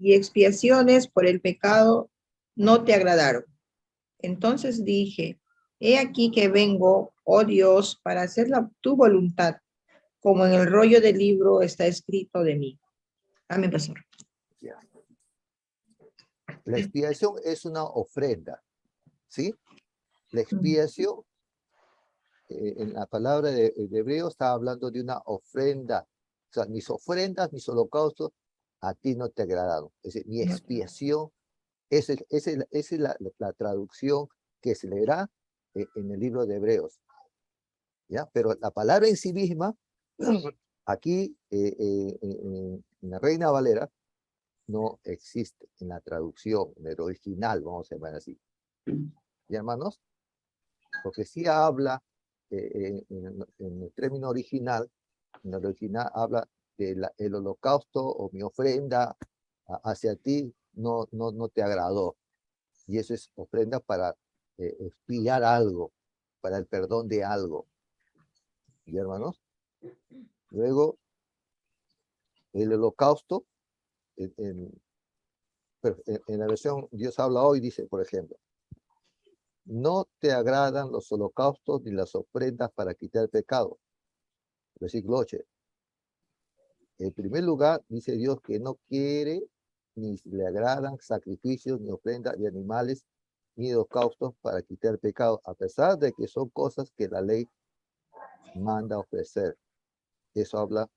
y expiaciones por el pecado no te agradaron. Entonces dije, he aquí que vengo, oh Dios, para hacer tu voluntad, como en el rollo del libro está escrito de mí. Amén, pastor. Ya. La expiación es una ofrenda, ¿sí? La expiación, en la palabra de hebreo, está hablando de una ofrenda. O sea, mis ofrendas, mis holocaustos, a ti no te agradaron. Es decir, mi expiación, esa es la traducción que se leerá en el libro de Hebreos. ¿Ya? Pero la palabra en sí misma, aquí en la Reina Valera, no existe en la traducción, en el original, vamos a llamar así. ¿Ya, hermanos? Porque sí habla, en el término original, en el original habla del el holocausto o mi ofrenda hacia ti no te agradó. Y eso es ofrenda para expiar algo, para el perdón de algo. ¿Y hermanos? Luego, el holocausto, en la versión Dios habla hoy, dice, por ejemplo, no te agradan los holocaustos ni las ofrendas para quitar el pecado. Versículo 8. En primer lugar, dice Dios que no quiere ni le agradan sacrificios ni ofrendas de animales ni holocaustos para quitar el pecado, a pesar de que son cosas que la ley manda ofrecer. Eso habla,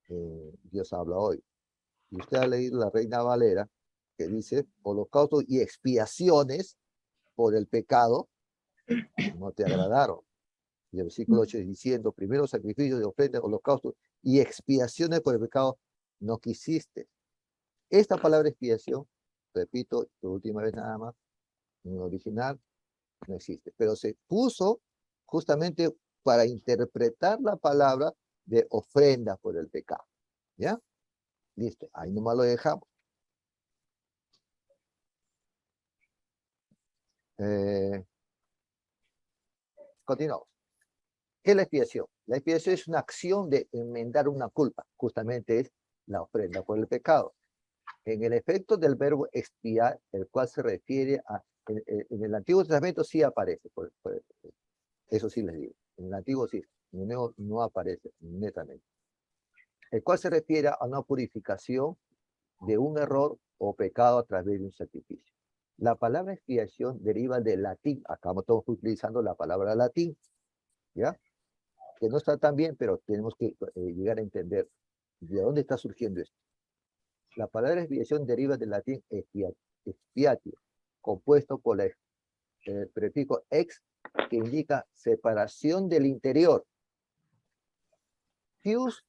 Dios habla hoy. Y usted ha leído la Reina Valera, que dice, holocaustos y expiaciones por el pecado no te agradaron. Y el versículo 8 diciendo, primero sacrificios de ofrendas, holocaustos y expiaciones por el pecado no quisiste. Esta palabra expiación, repito, por última vez nada más, en el original no existe, pero se puso justamente para interpretar la palabra de ofrenda por el pecado. ¿Ya? Listo, ahí nomás lo dejamos. Continuamos. ¿Qué es la expiación? La expiación es una acción de enmendar una culpa, justamente es la ofrenda por el pecado. En el efecto del verbo expiar, el cual se refiere a, en el Antiguo Testamento sí aparece, eso sí les digo, en el Antiguo sí, en el Nuevo no aparece netamente, el cual se refiere a una purificación de un error o pecado a través de un sacrificio. La palabra expiación deriva del latín, acá estamos utilizando la palabra latín, ¿ya? Que no está tan bien, pero tenemos que llegar a entender de dónde está surgiendo esto. La palabra expiación deriva del latín expiatio, compuesto por el prefijo ex, que indica separación del interior. Fius,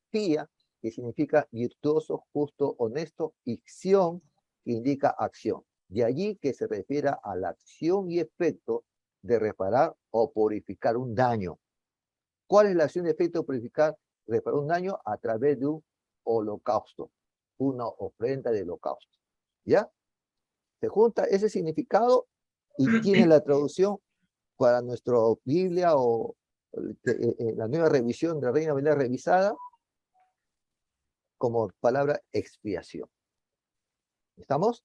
pia, que significa virtuoso, justo, honesto, y xion, que indica acción. De allí que se refiere a la acción y efecto de reparar o purificar un daño. ¿Cuál es la acción y efecto de purificar, reparar un daño? A través de un holocausto, una ofrenda de holocausto. ¿Ya? Se junta ese significado y tiene la traducción para nuestra Biblia o la nueva revisión de la Reina Valera revisada como palabra expiación. ¿Estamos?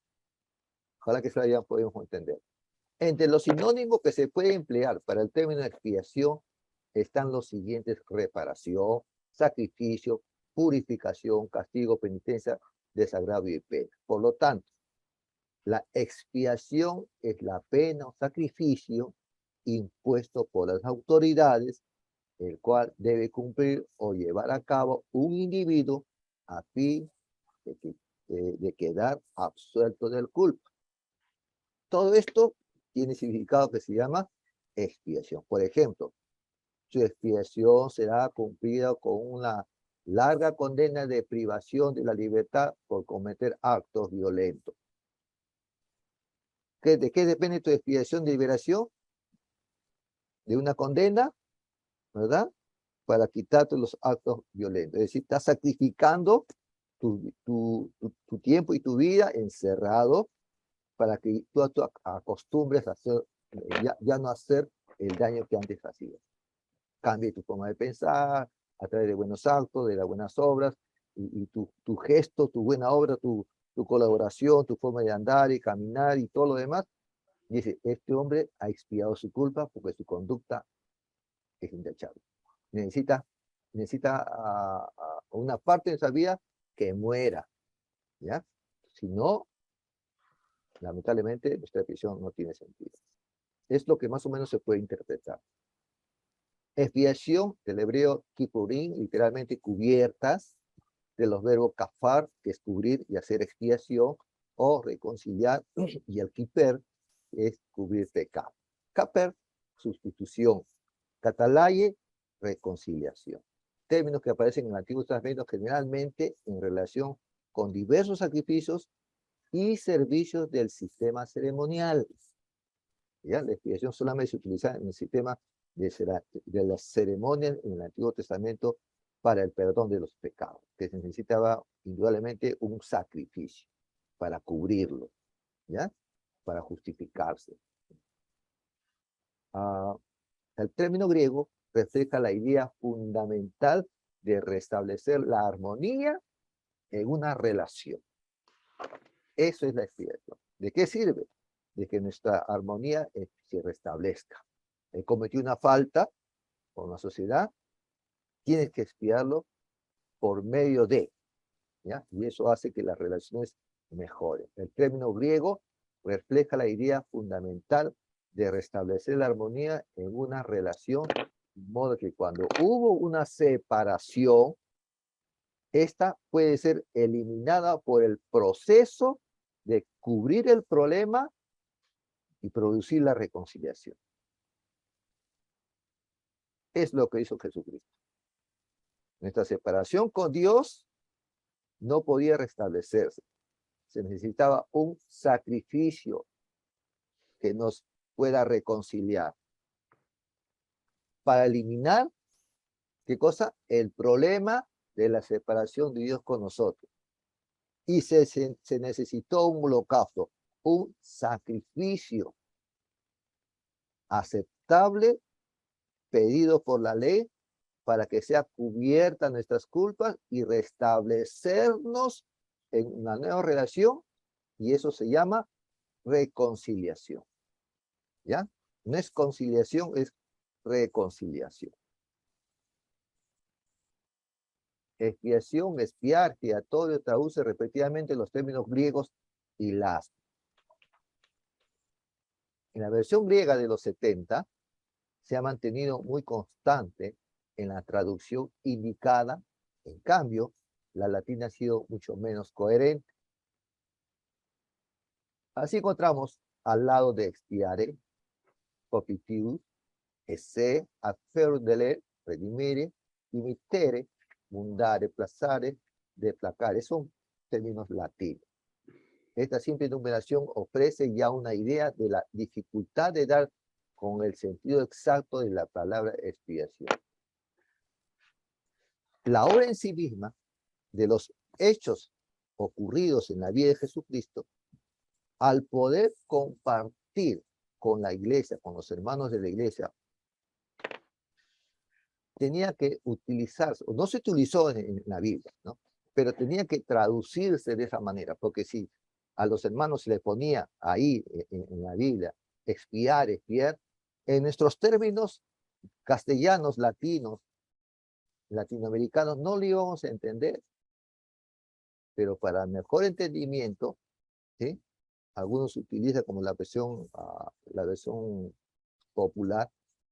Ojalá que se ya podemos entender. Entre los sinónimos que se puede emplear para el término expiación están los siguientes: reparación, sacrificio, purificación, castigo, penitencia, desagravio y pena. Por lo tanto, la expiación es la pena o sacrificio impuesto por las autoridades, el cual debe cumplir o llevar a cabo un individuo a fin de quedar absuelto del culpa. Todo esto tiene significado que se llama expiación. Por ejemplo, su expiación será cumplida con una larga condena de privación de la libertad por cometer actos violentos. ¿De qué depende tu expiación de liberación? De una condena, ¿verdad? Para quitarte los actos violentos. Es decir, estás sacrificando tu tiempo y tu vida encerrado para que tú acostumbres a hacer, ya no hacer el daño que antes hacías. Cambie tu forma de pensar a través de buenos actos, de las buenas obras, y tu gesto, tu buena obra, tu tu colaboración, tu forma de andar y caminar y todo lo demás. Dice, este hombre ha expiado su culpa porque su conducta es intachable. Necesita una parte de esa vida que muera, ¿ya? Si no, lamentablemente, nuestra expiación no tiene sentido. Es lo que más o menos se puede interpretar. Expiación, del hebreo kippurín, literalmente cubiertas, de los verbos kafar, que es cubrir y hacer expiación, o reconciliar, y el kiper es cubrir pecado. Kaper, sustitución. Catalaye, reconciliación. Términos que aparecen en el Antiguo Testamento generalmente en relación con diversos sacrificios y servicios del sistema ceremonial. ¿Ya? La expiación solamente se utiliza en el sistema de las ceremonias en el Antiguo Testamento para el perdón de los pecados, que se necesitaba indudablemente un sacrificio para cubrirlo, ¿ya? Para justificarse. El término griego refleja la idea fundamental de restablecer la armonía en una relación. Eso es la expiación. ¿De qué sirve? De que nuestra armonía se restablezca. He cometido una falta con la sociedad, tienes que expiarlo por medio de, ¿ya? Y eso hace que las relaciones mejoren. El término griego refleja la idea fundamental de restablecer la armonía en una relación, de modo que cuando hubo una separación, esta puede ser eliminada por el proceso de cubrir el problema y producir la reconciliación. Es lo que hizo Jesucristo. Nuestra separación con Dios no podía restablecerse. Se necesitaba un sacrificio que nos pueda reconciliar para eliminar, ¿qué cosa? El problema de la separación de Dios con nosotros. Y se necesitó un holocausto, un sacrificio aceptable pedido por la ley para que sea cubierta nuestras culpas y restablecernos en una nueva relación, y eso se llama reconciliación. ¿Ya? No es conciliación, es reconciliación. Expiación, expiar, expiatorio, traduce repetidamente los términos griegos y las. En la versión griega de los 70 se ha mantenido muy constante en la traducción indicada. En cambio, la latina ha sido mucho menos coherente. Así encontramos al lado de expiare, copitius, esse, afferudere, redimere, imitere, mundare, plazare, deplacare. Son términos latinos. Esta simple numeración ofrece ya una idea de la dificultad de dar con el sentido exacto de la palabra expiación. La obra en sí misma de los hechos ocurridos en la vida de Jesucristo, al poder compartir con la iglesia, con los hermanos de la iglesia, tenía que utilizarse, o no se utilizó en la Biblia, ¿no? Pero tenía que traducirse de esa manera, porque si a los hermanos se les ponía ahí en la Biblia, expiar, en nuestros términos castellanos, latinos, latinoamericanos, no lo íbamos a entender. Pero para mejor entendimiento, ¿sí? Algunos utilizan como la versión popular,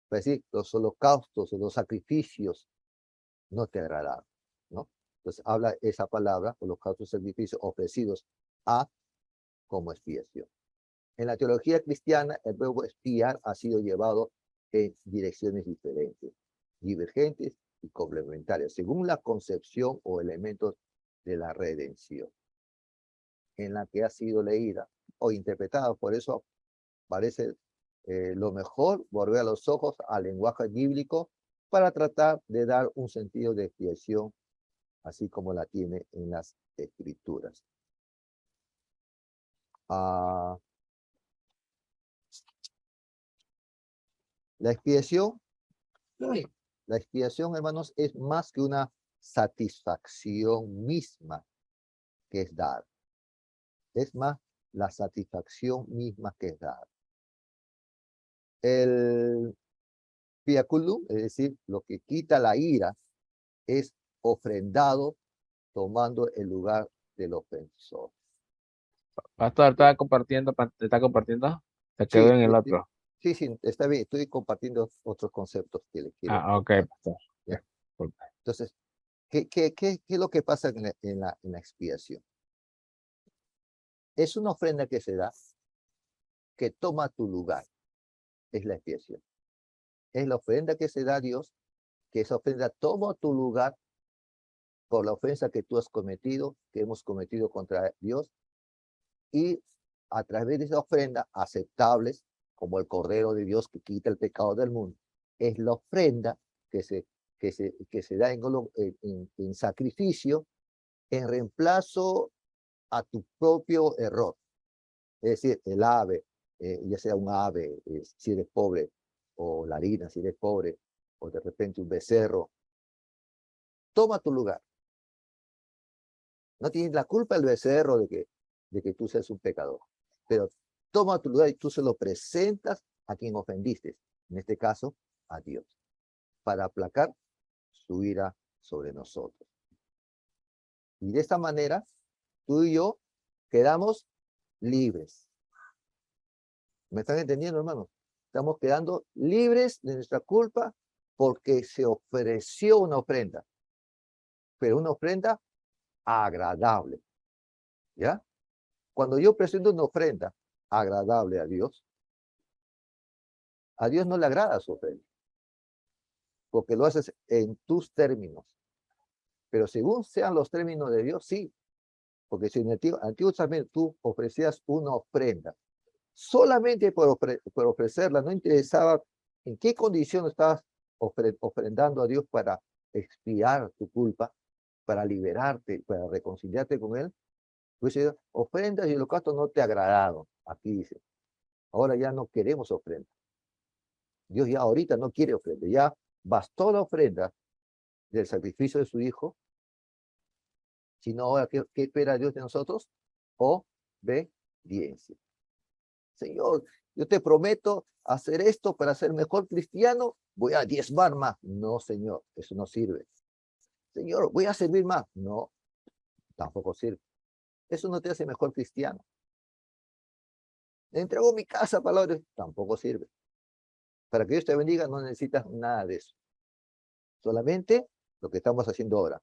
para decir, los holocaustos o los sacrificios no te agradaron, ¿no? Entonces habla esa palabra, holocaustos, sacrificios ofrecidos a como expiación. En la teología cristiana, el verbo expiar ha sido llevado en direcciones diferentes, divergentes y complementarias, según la concepción o elementos de la redención en la que ha sido leída o interpretada. Por eso parece lo mejor volver los ojos al lenguaje bíblico para tratar de dar un sentido de expiación, así como la tiene en las Escrituras. La expiación, hermanos, es más que una satisfacción misma que es dar. es más la satisfacción misma que es dada. El piaculum, es decir, lo que quita la ira, es ofrendado tomando el lugar del ofensor. Pastor, ¿está compartiendo? Se quedó Sí, en el otro. sí, está bien, estoy compartiendo otros conceptos que les quiero Ah, ok, explicar, pastor. ¿ya? Disculpe. Entonces, ¿qué es lo que pasa en la expiación? Es una ofrenda que se da, que toma tu lugar, es la expiación. Es la ofrenda que se da a Dios, que esa ofrenda toma tu lugar por la ofensa que tú has cometido, que hemos cometido contra Dios, y a través de esa ofrenda aceptables, como el Cordero de Dios que quita el pecado del mundo, es la ofrenda que se da en sacrificio, en reemplazo a tu propio error. Es decir, el ave, ya sea un ave, si eres pobre, o la harina, si eres pobre, o de repente un becerro, toma tu lugar. No tienes la culpa el becerro de que tú seas un pecador, pero toma tu lugar y tú se lo presentas a quien ofendiste, en este caso, a Dios, para aplacar su ira sobre nosotros. Y de esta manera, tú y yo quedamos libres. ¿Me están entendiendo, hermanos? Estamos quedando libres de nuestra culpa porque se ofreció una ofrenda, pero una ofrenda agradable, ¿ya? Cuando yo presento una ofrenda agradable a Dios no le agrada su ofrenda, porque lo haces en tus términos. Pero según sean los términos de Dios, sí, porque si en el Antiguo Testamento tú ofrecías una ofrenda, solamente por ofrecerla, no interesaba en qué condición estabas ofrendando a Dios para expiar tu culpa, para liberarte, para reconciliarte con Él, pues ofrendas y holocaustos no te agradaron. Aquí dice, ahora ya no queremos ofrendas. Dios ya ahorita no quiere ofrenda, ya bastó la ofrenda del sacrificio de su Hijo, sino ahora, ¿qué espera Dios de nosotros? Obediencia. Señor, yo te prometo hacer esto para ser mejor cristiano, voy a diezmar más. No, Señor, eso no sirve. Señor, voy a servir más. No, tampoco sirve. Eso no te hace mejor cristiano. Le entrego mi casa, palabras, tampoco sirve. Para que Dios te bendiga no necesitas nada de eso. Solamente lo que estamos haciendo ahora.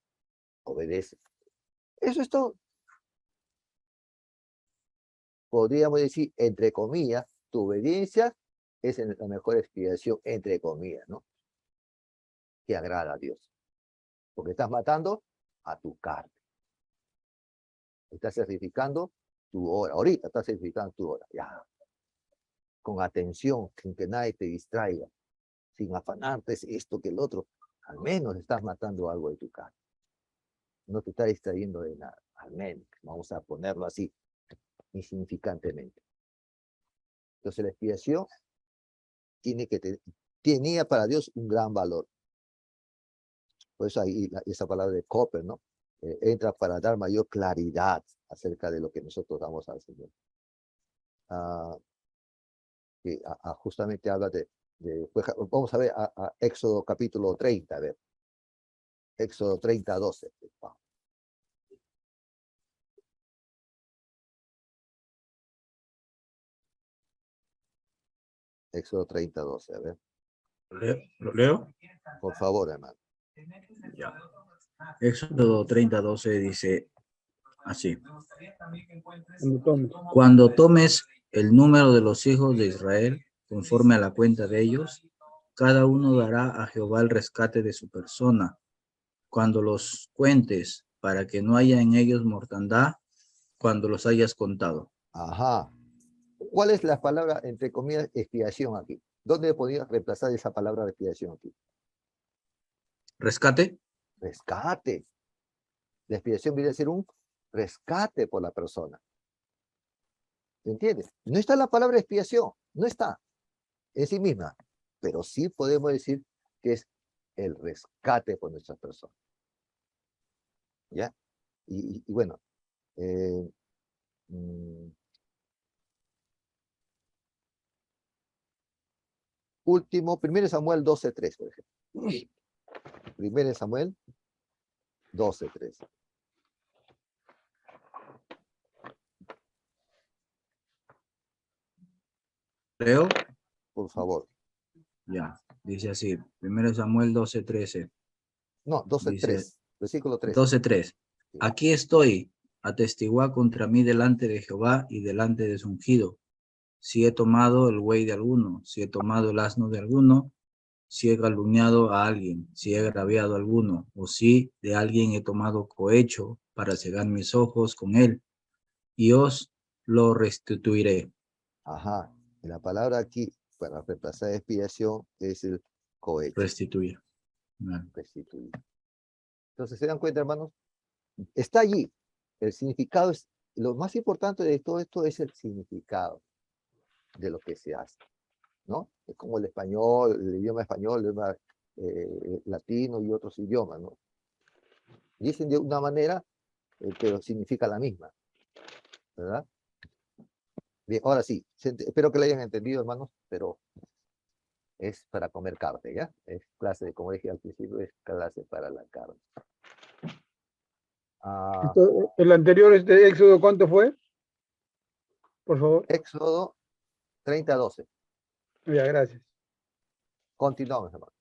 Obedece. Eso es todo. Podríamos decir, entre comillas, tu obediencia es la mejor expiación, entre comillas, ¿no? Que agrada a Dios. Porque estás matando a tu carne. Estás sacrificando tu hora. Ahorita estás sacrificando tu hora. Ya. Con atención, sin que nadie te distraiga. Sin afanarte esto que el otro. Al menos estás matando algo de tu carne. No te está distrayendo de nada. Al menos. Vamos a ponerlo así. Insignificantemente. Entonces la expiación tenía para Dios un gran valor. Por eso ahí esa palabra de Copper, ¿no? Entra para dar mayor claridad acerca de lo que nosotros damos al Señor. Que justamente habla pues, vamos a ver a Éxodo capítulo 30, a ver. Éxodo 30, 12. Éxodo 30, 12, a ver. ¿Lo leo? Por favor, hermano. Ya. Éxodo 30, 12 dice así. Cuando tomes el número de los hijos de Israel, conforme a la cuenta de ellos, cada uno dará a Jehová el rescate de su persona. Cuando los cuentes, para que no haya en ellos mortandad, cuando los hayas contado. Ajá. ¿Cuál es la palabra, entre comillas, expiación aquí? ¿Dónde podía reemplazar esa palabra de expiación aquí? ¿Rescate? Rescate. La expiación viene a ser un rescate por la persona. ¿Entiendes? No está la palabra expiación, no está en sí misma, pero sí podemos decir que es el rescate por nuestras personas. ¿Ya? Y bueno, Último, 1 Samuel 12:3, por ejemplo. 1 Samuel 12:3. Leo, Por favor. ya, dice así, 1 Samuel 12:13. No, 12:3. Dice, Versículo 3. 12:3. Aquí estoy, atestiguá contra mí delante de Jehová y delante de su ungido. Si he tomado el buey de alguno, si he tomado el asno de alguno, si he calumniado a alguien, si he agraviado a alguno, o si de alguien he tomado cohecho para cegar mis ojos con él, y os lo restituiré. Ajá. Y la palabra aquí, para reemplazar expiación, es el cohecho. Restituir. Restituir. Entonces, ¿se dan cuenta, hermanos? Está allí. El significado es, lo más importante de todo esto es el significado de lo que se hace, ¿no? Es como el español, el idioma español, el idioma latino y otros idiomas, ¿no? Dicen de una manera, pero significa la misma, ¿verdad? Bien, ahora sí, espero que lo hayan entendido, hermanos, pero es para comer carne, ¿ya? Es clase, como dije al principio, es clase para la carne. El anterior, Éxodo, ¿cuánto fue? Por favor. Éxodo 30:12. Ya, gracias. Continuamos, hermano.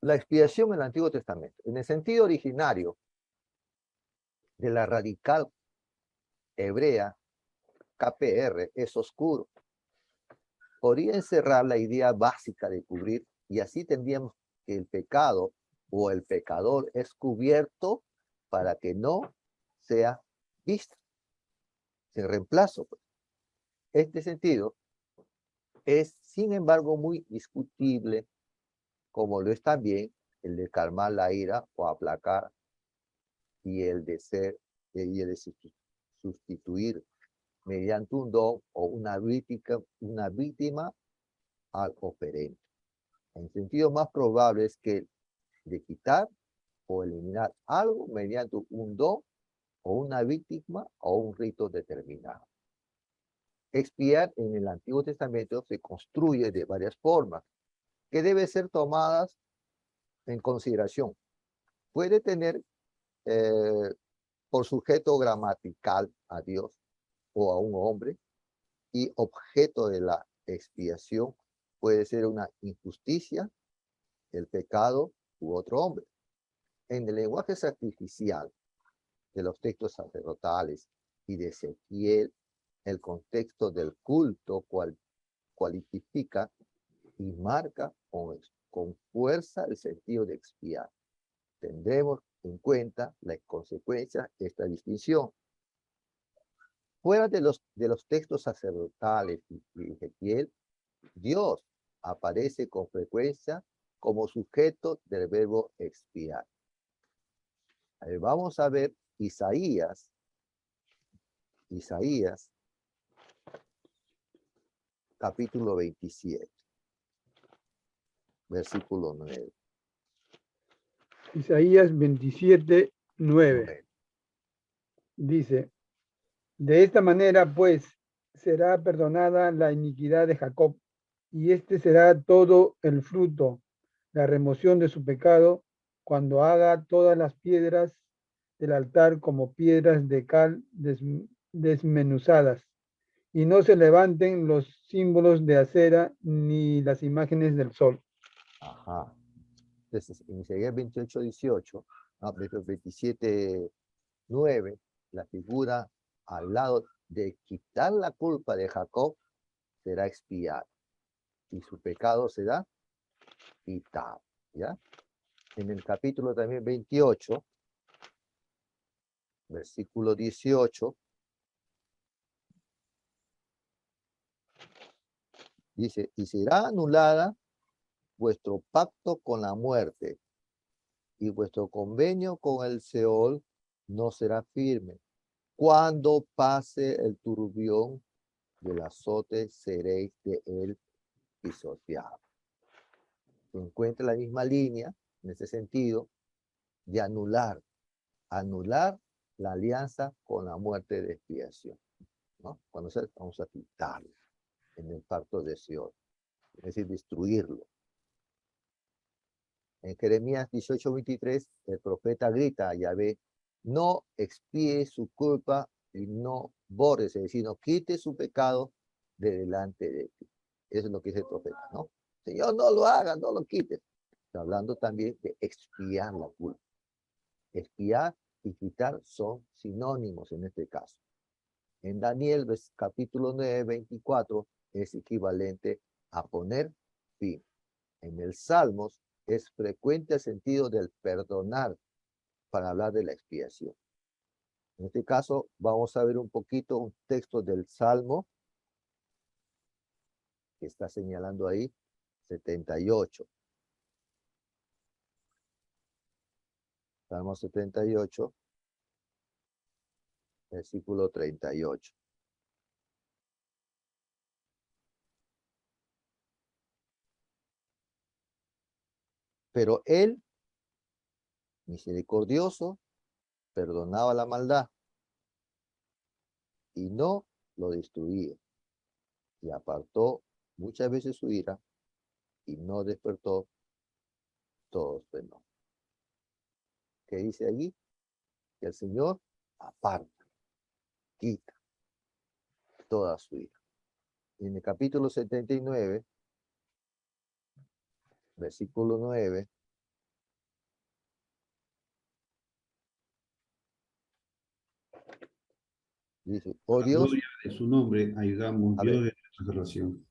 La expiación en el Antiguo Testamento. En el sentido originario de la radical hebrea, KPR, es oscuro. Podría encerrar la idea básica de cubrir, y así tendríamos que el pecado o el pecador es cubierto para que no sea visto, sin reemplazo. Pues. Este sentido es, sin embargo, muy discutible, como lo es también el de calmar la ira o aplacar y el de sustituir mediante un don o una víctima al oferente. En sentido más probable es que de quitar o eliminar algo mediante un don o una víctima o un rito determinado. Expiar en el Antiguo Testamento se construye de varias formas que deben ser tomadas en consideración. Puede tener por sujeto gramatical a Dios o a un hombre, y objeto de la expiación puede ser una injusticia, el pecado u otro hombre. En el lenguaje sacrificial de los textos sacerdotales y de Ezequiel, el contexto del culto cualifica y marca con fuerza el sentido de expiar. Tendremos en cuenta las consecuencias de esta distinción. Fuera de los textos sacerdotales y Ezequiel, Dios aparece con frecuencia como sujeto del verbo expiar. Vamos a ver Isaías, capítulo 27, versículo 9. Isaías 27, 9. Dice, de esta manera, pues, será perdonada la iniquidad de Jacob, y este será todo el fruto, la remoción de su pecado, cuando haga todas las piedras del altar como piedras de cal desmenuzadas, y no se levanten los símbolos de acera ni las imágenes del sol. Ajá. Entonces, en Isaías 28, 18, 27, 9, la figura al lado de quitar la culpa de Jacob será expiada y su pecado será quitado, ¿ya? En el capítulo también 28, versículo 18, dice, y será anulada vuestro pacto con la muerte, y vuestro convenio con el Seol no será firme. Cuando pase el turbión del azote, seréis de él pisoteados. Se encuentra la misma línea, en ese sentido, de anular la alianza con la muerte de expiación, ¿no? Cuando vamos a quitarlo en el pacto de Sion, es decir, destruirlo. En Jeremías 18:23, el profeta grita a Yahvé, no expíe su culpa y no borres, es decir, no quite su pecado de delante de ti. Eso es lo que dice el profeta, ¿no? Señor, no lo hagas, no lo quites. Está hablando también de expiar la culpa. Expiar y quitar son sinónimos en este caso. En Daniel, capítulo 9, 24, es equivalente a poner fin. En el Salmos es frecuente el sentido del perdonar para hablar de la expiación. En este caso, vamos a ver un poquito un texto del Salmo que está señalando ahí, 78. Salmo 78, versículo 38. Pero él, misericordioso, perdonaba la maldad y no lo destruía. Y apartó muchas veces su ira y no despertó todos su enojo. ¿Qué dice allí? Que el Señor aparta, quita toda su ira. Y en el capítulo 79, versículo 9, dice, oh La Dios, gloria de su nombre, ayudamos, a Dios ver, de nuestra salvación.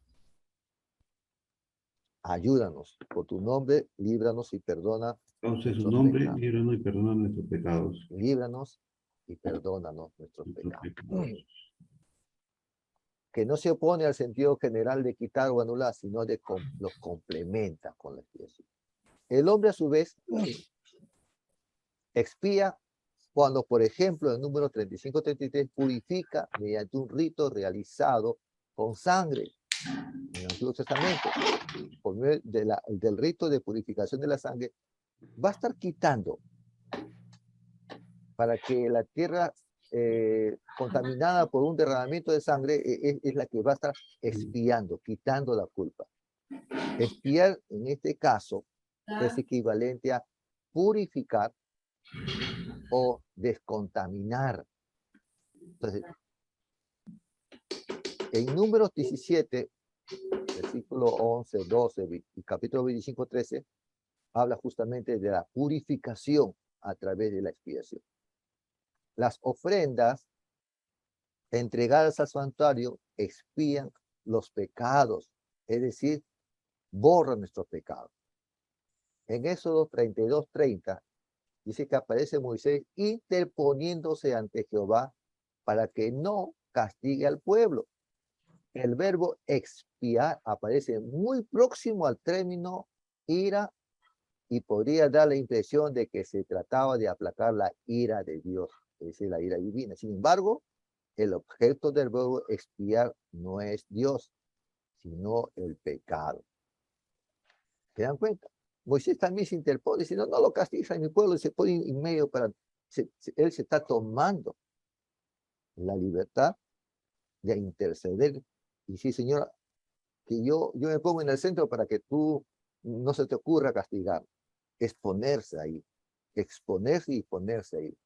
ayúdanos, por tu nombre, líbranos y perdona Entonces su nuestros nombre, pecados. líbranos y perdona nuestros pecados. Líbranos y perdónanos nuestros Nuestros pecados. pecados. Que no se opone al sentido general de quitar o anular, sino de los complementa con la expiación. El hombre, a su vez, expía cuando, por ejemplo, el número 35-33 purifica mediante un rito realizado con sangre en el Antiguo Testamento. Por medio del rito de purificación de la sangre, va a estar quitando para que la tierra contaminada por un derramamiento de sangre es la que va a estar expiando, quitando la culpa. Expiar en este caso es equivalente a purificar o descontaminar. Entonces, en Números 17, versículo 11, 12 y capítulo 25, 13, habla justamente de la purificación a través de la expiación. Las ofrendas entregadas al santuario expían los pecados, es decir, borran nuestros pecados. En Éxodo 32:30 dice que aparece Moisés interponiéndose ante Jehová para que no castigue al pueblo. El verbo expiar aparece muy próximo al término ira y podría dar la impresión de que se trataba de aplacar la ira de Dios, es decir, la ira divina. Sin embargo, el objeto del verbo expiar no es Dios, sino el pecado. ¿Se dan cuenta? Moisés también se interpone, dice, no lo castiga a mi pueblo, se pone en medio para, él se está tomando la libertad de interceder y sí, Señor, que yo me pongo en el centro para que tú no se te ocurra castigar, exponerse ahí, exponerse y ponerse ahí.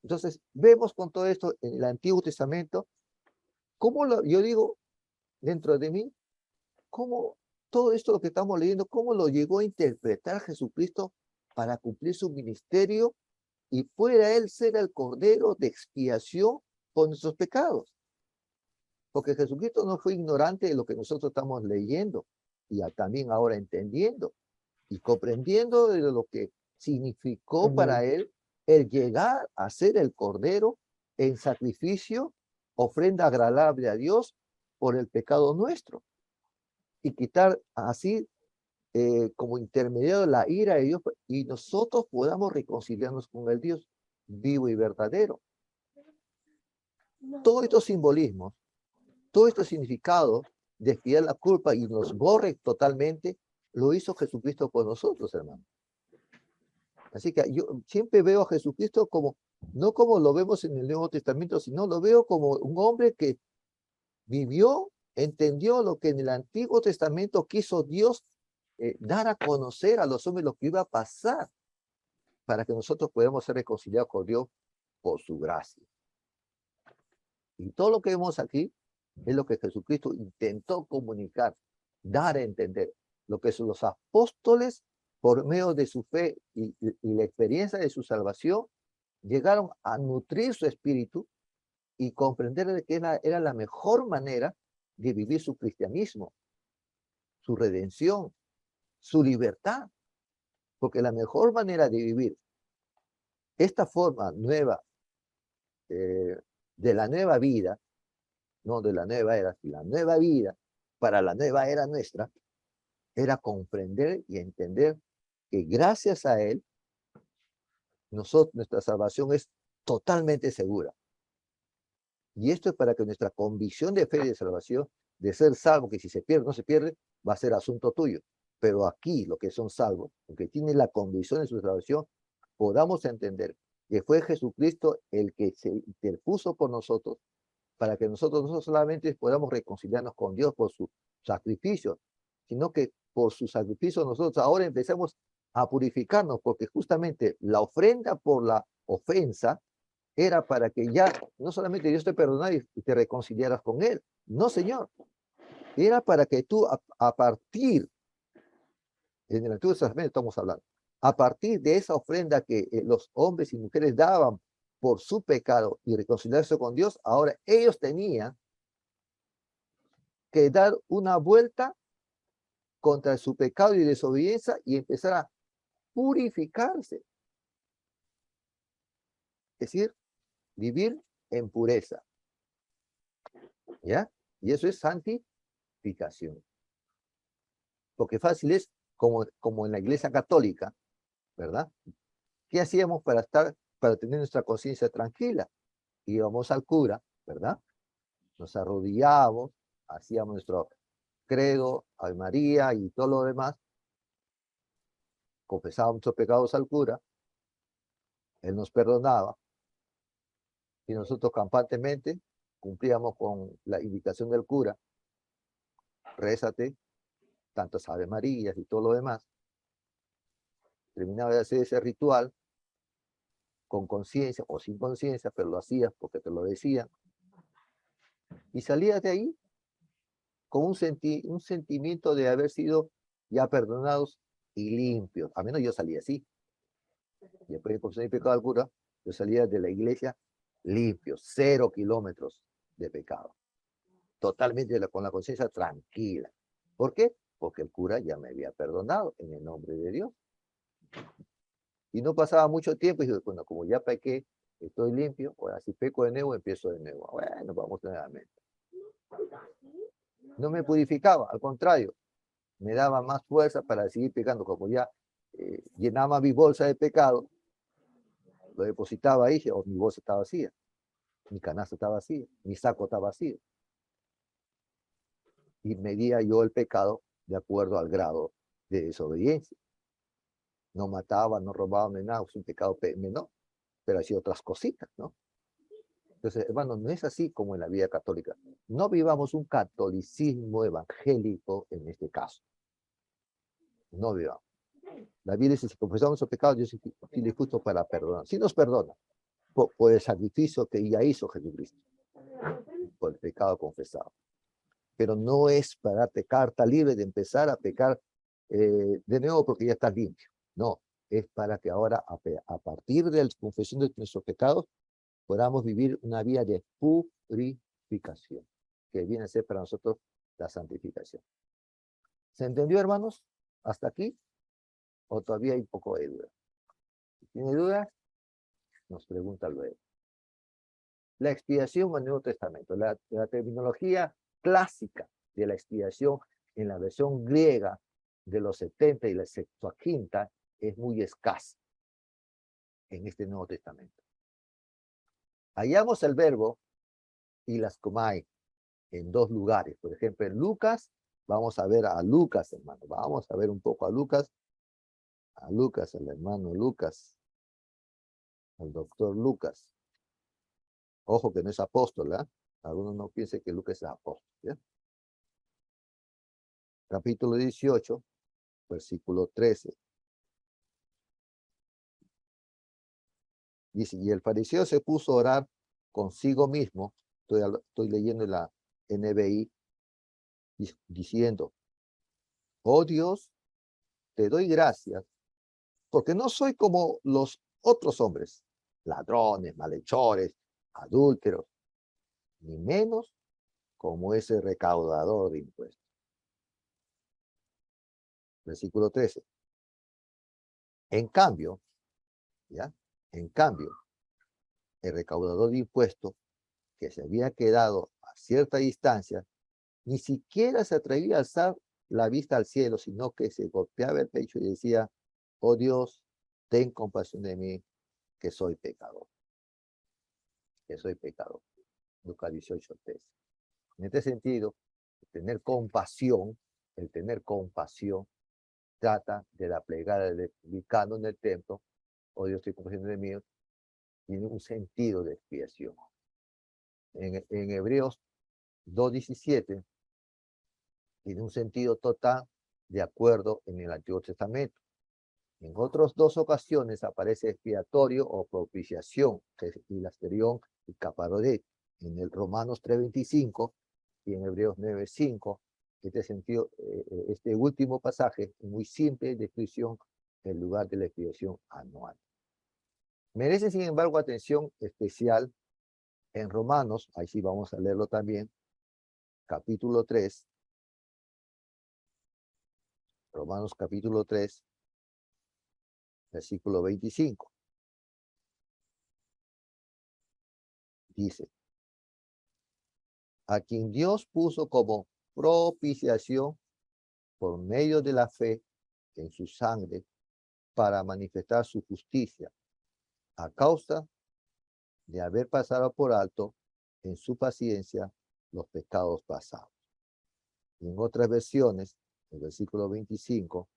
Entonces, vemos con todo esto en el Antiguo Testamento, yo digo, dentro de mí, cómo todo esto lo que estamos leyendo, cómo lo llegó a interpretar Jesucristo para cumplir su ministerio y pueda él ser el cordero de expiación por nuestros pecados. Porque Jesucristo no fue ignorante de lo que nosotros estamos leyendo y también ahora entendiendo y comprendiendo de lo que significó para él el llegar a ser el cordero en sacrificio, ofrenda agradable a Dios por el pecado nuestro y quitar así como intermediario la ira de Dios y nosotros podamos reconciliarnos con el Dios vivo y verdadero. Todos estos simbolismos, todo este significado de expiar la culpa y nos borre totalmente, lo hizo Jesucristo por nosotros, hermano. Así que yo siempre veo a Jesucristo como No como lo vemos en el Nuevo Testamento, sino lo veo como un hombre que vivió, entendió lo que en el Antiguo Testamento quiso Dios dar a conocer a los hombres lo que iba a pasar para que nosotros podamos ser reconciliados con Dios por su gracia. Y todo lo que vemos aquí es lo que Jesucristo intentó comunicar, dar a entender. Lo que son los apóstoles, por medio de su fe y la experiencia de su salvación, llegaron a nutrir su espíritu y comprender de que era la mejor manera de vivir su cristianismo, su redención, su libertad. Porque la mejor manera de vivir esta forma nueva, de la nueva vida, no de la nueva era, sino la nueva vida para la nueva era nuestra, era comprender y entender que gracias a Él, nuestra salvación es totalmente segura. Y esto es para que nuestra convicción de fe y de salvación, de ser salvo, que si se pierde o no se pierde, va a ser asunto tuyo. Pero aquí, lo que son salvos, porque tienen la convicción de su salvación, podamos entender que fue Jesucristo el que se interpuso por nosotros, para que nosotros no solamente podamos reconciliarnos con Dios por su sacrificio, sino que por su sacrificio nosotros ahora empecemos a purificarnos, porque justamente la ofrenda por la ofensa era para que ya no solamente Dios te perdonara y te reconciliaras con Él. No, Señor. Era para que tú a partir, en el Antiguo Testamento estamos hablando, a partir de esa ofrenda que los hombres y mujeres daban por su pecado y reconciliarse con Dios, ahora ellos tenían que dar una vuelta contra su pecado y desobediencia y empezar a purificarse. Es decir, vivir en pureza. ¿Ya? Y eso es santificación. Porque fácil es como en la iglesia católica, ¿verdad? ¿Qué hacíamos para tener nuestra conciencia tranquila? Íbamos al cura, ¿verdad? Nos arrodillábamos, hacíamos nuestro credo, Ave María y todo lo demás, confesábamos nuestros pecados al cura, él nos perdonaba, y nosotros campantemente cumplíamos con la indicación del cura, rézate, tantas Ave Marías y todo lo demás. Terminaba de hacer ese ritual con conciencia o sin conciencia, pero lo hacías porque te lo decían, y salías de ahí con un sentimiento de haber sido ya perdonados y limpios. A menos yo salía así. Y después de confesar mi pecado al cura, yo salía de la iglesia limpio, 0 kilómetros de pecado. Totalmente con la conciencia tranquila. ¿Por qué? Porque el cura ya me había perdonado en el nombre de Dios. Y no pasaba mucho tiempo y dije, bueno, como ya pequé, estoy limpio, ahora si peco de nuevo, empiezo de nuevo. Bueno, vamos nuevamente. No me purificaba, al contrario, me daba más fuerza para seguir pecando, como ya llenaba mi bolsa de pecado, lo depositaba ahí, o mi bolsa estaba vacía, mi canasta estaba vacía, mi saco estaba vacío. Y medía yo el pecado de acuerdo al grado de desobediencia. No mataba, no robaba, ni nada, es un pecado menor, pero hacía otras cositas, ¿no? Entonces, hermano, no es así como en la vida católica. No vivamos un catolicismo evangélico en este caso. No vivamos. La Biblia dice, si confesamos nuestros pecados, Dios es fiel y justo para perdonar. Sí nos perdona por el sacrificio que ya hizo Jesucristo, por el pecado confesado. Pero no es para darte carta libre de empezar a pecar de nuevo porque ya estás limpio. No, es para que ahora, a partir de la confesión de nuestros pecados, podamos vivir una vida de purificación, que viene a ser para nosotros la santificación. ¿Se entendió, hermanos? ¿Hasta aquí? ¿O todavía hay un poco de duda? Si tiene dudas, nos pregunta luego. La expiación en el Nuevo Testamento, la terminología clásica de la expiación en la versión griega de los 70 y la Septuaginta es muy escasa en este Nuevo Testamento. Hallamos el verbo hilaskomai en 2 lugares. Por ejemplo, en Lucas, vamos a ver a Lucas, hermano. Vamos a ver un poco a Lucas, el hermano Lucas. al doctor Lucas. Ojo que no es apóstol, ¿ah? Algunos no piensen que Lucas es apóstol, ¿ya? Capítulo 18, versículo 13. Dice, y el fariseo se puso a orar consigo mismo, estoy leyendo la NBI, diciendo, oh Dios, te doy gracias, porque no soy como los otros hombres, ladrones, malhechores, adúlteros, ni menos como ese recaudador de impuestos. Versículo 13. En cambio, ¿ya? En cambio, el recaudador de impuestos que se había quedado a cierta distancia, ni siquiera se atrevía a alzar la vista al cielo, sino que se golpeaba el pecho y decía, oh Dios, ten compasión de mí, que soy pecador. Que soy pecador. Lucas 18:13. En este sentido, el tener compasión, trata de la plegada del vicano en el templo, oh Dios, ten compasión de mí, tiene un sentido de expiación. En Hebreos 2:17 tiene un sentido total de acuerdo en el Antiguo Testamento. En otras dos ocasiones aparece expiatorio o propiciación, que es hilasterión y caparodet, en el Romanos 3:25 y en Hebreos 9:5. Este sentido, este último pasaje es muy simple descripción del lugar de la expiación anual. Merece, sin embargo, atención especial en Romanos, ahí sí vamos a leerlo también, capítulo 3, Romanos capítulo 3, versículo 25. Dice, a quien Dios puso como propiciación por medio de la fe en su sangre para manifestar su justicia, a causa de haber pasado por alto en su paciencia los pecados pasados. Y en otras versiones, el versículo 25,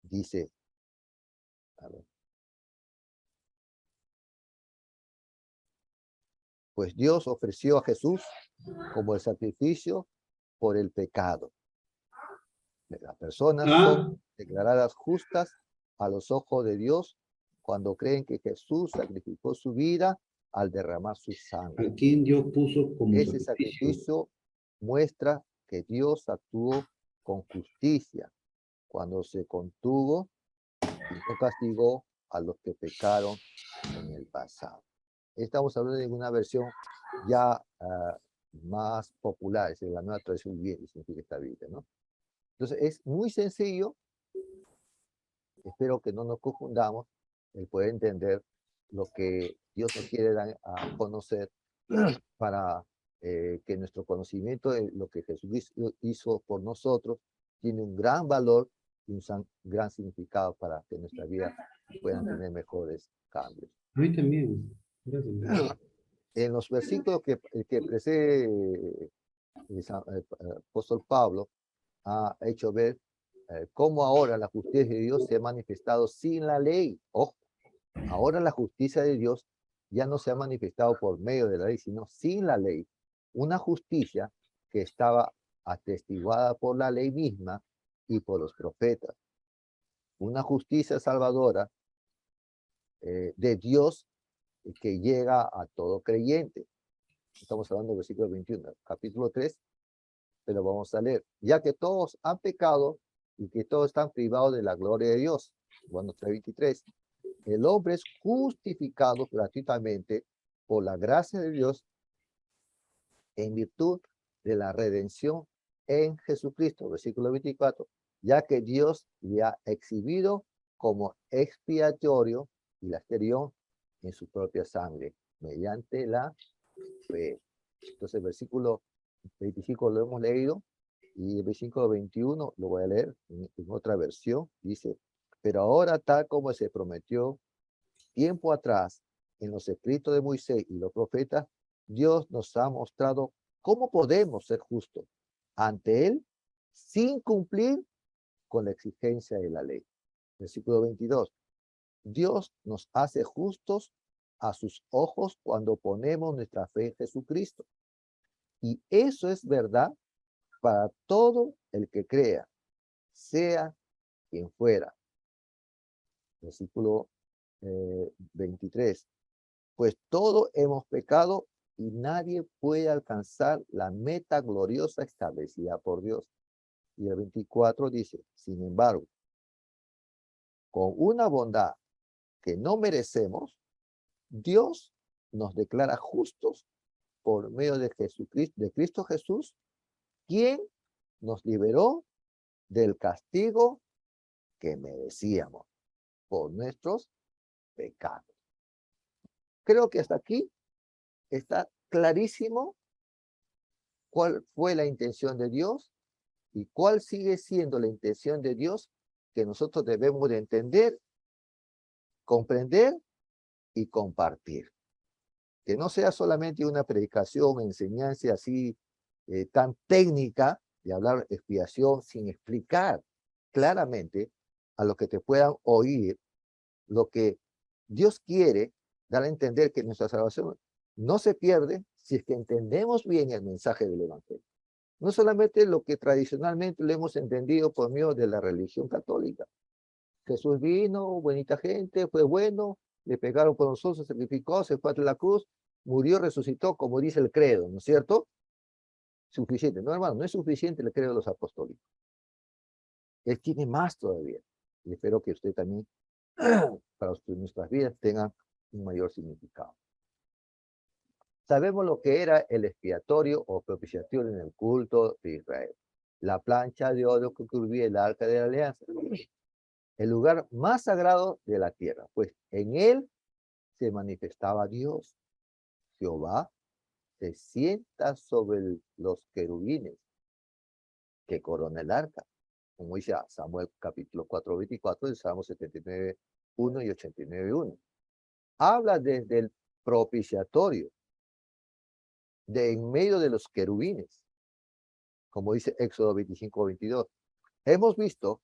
dice, a ver, pues Dios ofreció a Jesús como el sacrificio por el pecado. Las personas son declaradas justas a los ojos de Dios cuando creen que Jesús sacrificó su vida al derramar su sangre. ¿A quién Dios puso como Ese sacrificio muestra que Dios actuó con justicia cuando se contuvo y no castigó a los que pecaron en el pasado. Estamos hablando de una versión ya más popular, es la nueva traducción viviente, significa esta Biblia, ¿no? Entonces es muy sencillo, espero que no nos confundamos, el poder entender lo que Dios nos quiere dar a conocer para que nuestro conocimiento de lo que Jesús hizo por nosotros tiene un gran valor y un gran significado para que nuestra vida puedan tener mejores cambios. A mí también. Gracias. En los versículos que precede el apóstol Pablo ha hecho ver cómo ahora la justicia de Dios se ha manifestado sin la ley. Ojo, ahora la justicia de Dios ya no se ha manifestado por medio de la ley, sino sin la ley. Una justicia que estaba atestiguada por la ley misma y por los profetas. Una justicia salvadora de Dios que llega a todo creyente. Estamos hablando del versículo 21, capítulo 3, pero vamos a leer. Ya que todos han pecado y que todos están privados de la gloria de Dios. Romanos 3:23. El hombre es justificado gratuitamente por la gracia de Dios en virtud de la redención en Jesucristo. Versículo 24. Ya que Dios le ha exhibido como expiatorio y la exterior en su propia sangre, mediante la fe. Entonces el versículo 25 lo hemos leído y el versículo 21 lo voy a leer en otra versión. Dice, pero ahora tal como se prometió tiempo atrás en los escritos de Moisés y los profetas, Dios nos ha mostrado cómo podemos ser justos ante Él sin cumplir con la exigencia de la ley. Versículo 22. Dios nos hace justos a sus ojos cuando ponemos nuestra fe en Jesucristo. Y eso es verdad para todo el que crea, sea quien fuera. Versículo 23. Pues todos hemos pecado y nadie puede alcanzar la meta gloriosa establecida por Dios. Y el 24 dice, sin embargo, con una bondad que no merecemos, Dios nos declara justos por medio de Jesucristo, de Cristo Jesús, quien nos liberó del castigo que merecíamos por nuestros pecados. Creo que hasta aquí está clarísimo cuál fue la intención de Dios y cuál sigue siendo la intención de Dios que nosotros debemos de entender, comprender y compartir. Que no sea solamente una predicación, enseñanza así tan técnica de hablar expiación sin explicar claramente a los que te puedan oír lo que Dios quiere dar a entender, que nuestra salvación no se pierde si es que entendemos bien el mensaje del Evangelio. No solamente lo que tradicionalmente lo hemos entendido por medio de la religión católica. Jesús vino, buenita gente, fue bueno, le pegaron por nosotros, se sacrificó, se fue a la cruz, murió, resucitó, como dice el credo, ¿no es cierto? Suficiente. No, hermano, no es suficiente el credo de los apostólicos. Él tiene más todavía. Y espero que usted también, para nuestras vidas, tenga un mayor significado. Sabemos lo que era el expiatorio o propiciatorio en el culto de Israel. La plancha de oro que cubría el arca de la alianza. El lugar más sagrado de la tierra, pues en él se manifestaba Dios. Jehová se sienta sobre los querubines que corona el arca, como dice Samuel capítulo 4, 24, de Salmo 79, 1 y 89, 1. Habla desde el propiciatorio, de en medio de los querubines, como dice Éxodo 25, 22. Hemos visto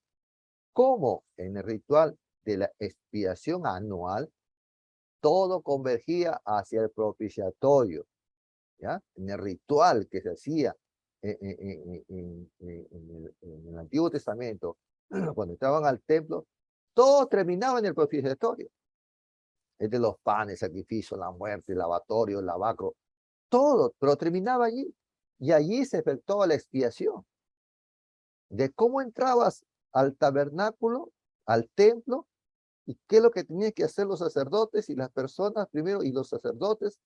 cómo en el ritual de la expiación anual, todo convergía hacia el propiciatorio, ¿ya? En el ritual que se hacía en el Antiguo Testamento, cuando entraban al templo, todo terminaba en el propiciatorio. Es de los panes, sacrificio, la muerte, el lavatorio, el lavacro, todo, pero terminaba allí. Y allí se efectuaba la expiación. De cómo entrabas al tabernáculo, al templo, y qué es lo que tenían que hacer los sacerdotes y las personas primero, y los sacerdotes,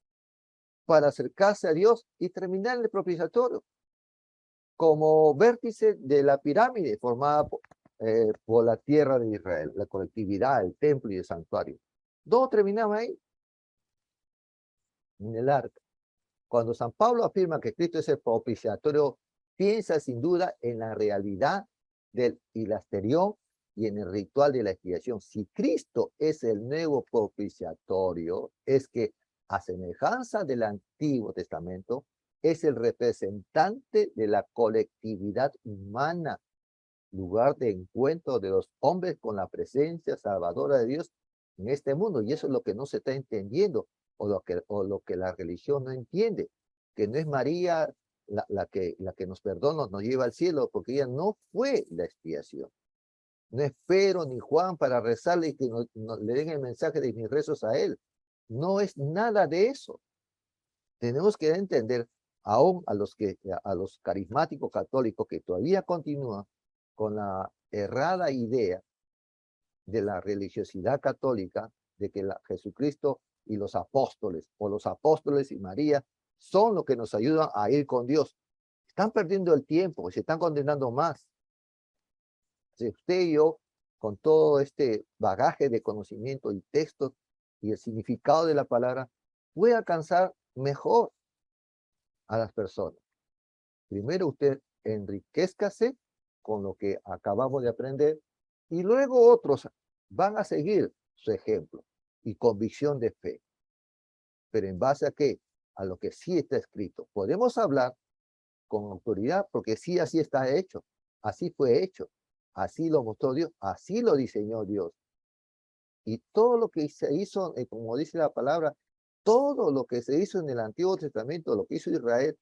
para acercarse a Dios y terminar en el propiciatorio, como vértice de la pirámide formada por la tierra de Israel, la colectividad, el templo y el santuario. Todo terminaba ahí, en el arca. Cuando San Pablo afirma que Cristo es el propiciatorio, piensa sin duda en la realidad del hilasterión y en el ritual de la expiación. Si Cristo es el nuevo propiciatorio, es que a semejanza del Antiguo Testamento, es el representante de la colectividad humana, lugar de encuentro de los hombres con la presencia salvadora de Dios en este mundo. Y eso es lo que no se está entendiendo, o lo que la religión no entiende, que no es María la que nos perdona, nos lleva al cielo, porque ella no fue la expiación. No es Pedro ni Juan para rezarle y que le den el mensaje de mis rezos a él. No es nada de eso. Tenemos que entender aún a los carismáticos católicos que todavía continúan con la errada idea de la religiosidad católica, de que Jesucristo y los apóstoles, o los apóstoles y María, son los que nos ayudan a ir con Dios. Están perdiendo el tiempo y se están condenando más. Si usted y yo, con todo este bagaje de conocimiento y textos y el significado de la palabra, puede alcanzar mejor a las personas. Primero usted enriquezcase con lo que acabamos de aprender y luego otros van a seguir su ejemplo y convicción de fe. Pero ¿en base a qué? A lo que sí está escrito. Podemos hablar con autoridad porque sí, así está hecho. Así fue hecho. Así lo mostró Dios. Así lo diseñó Dios. Y todo lo que se hizo, como dice la palabra, todo lo que se hizo en el Antiguo Testamento, lo que hizo Israel,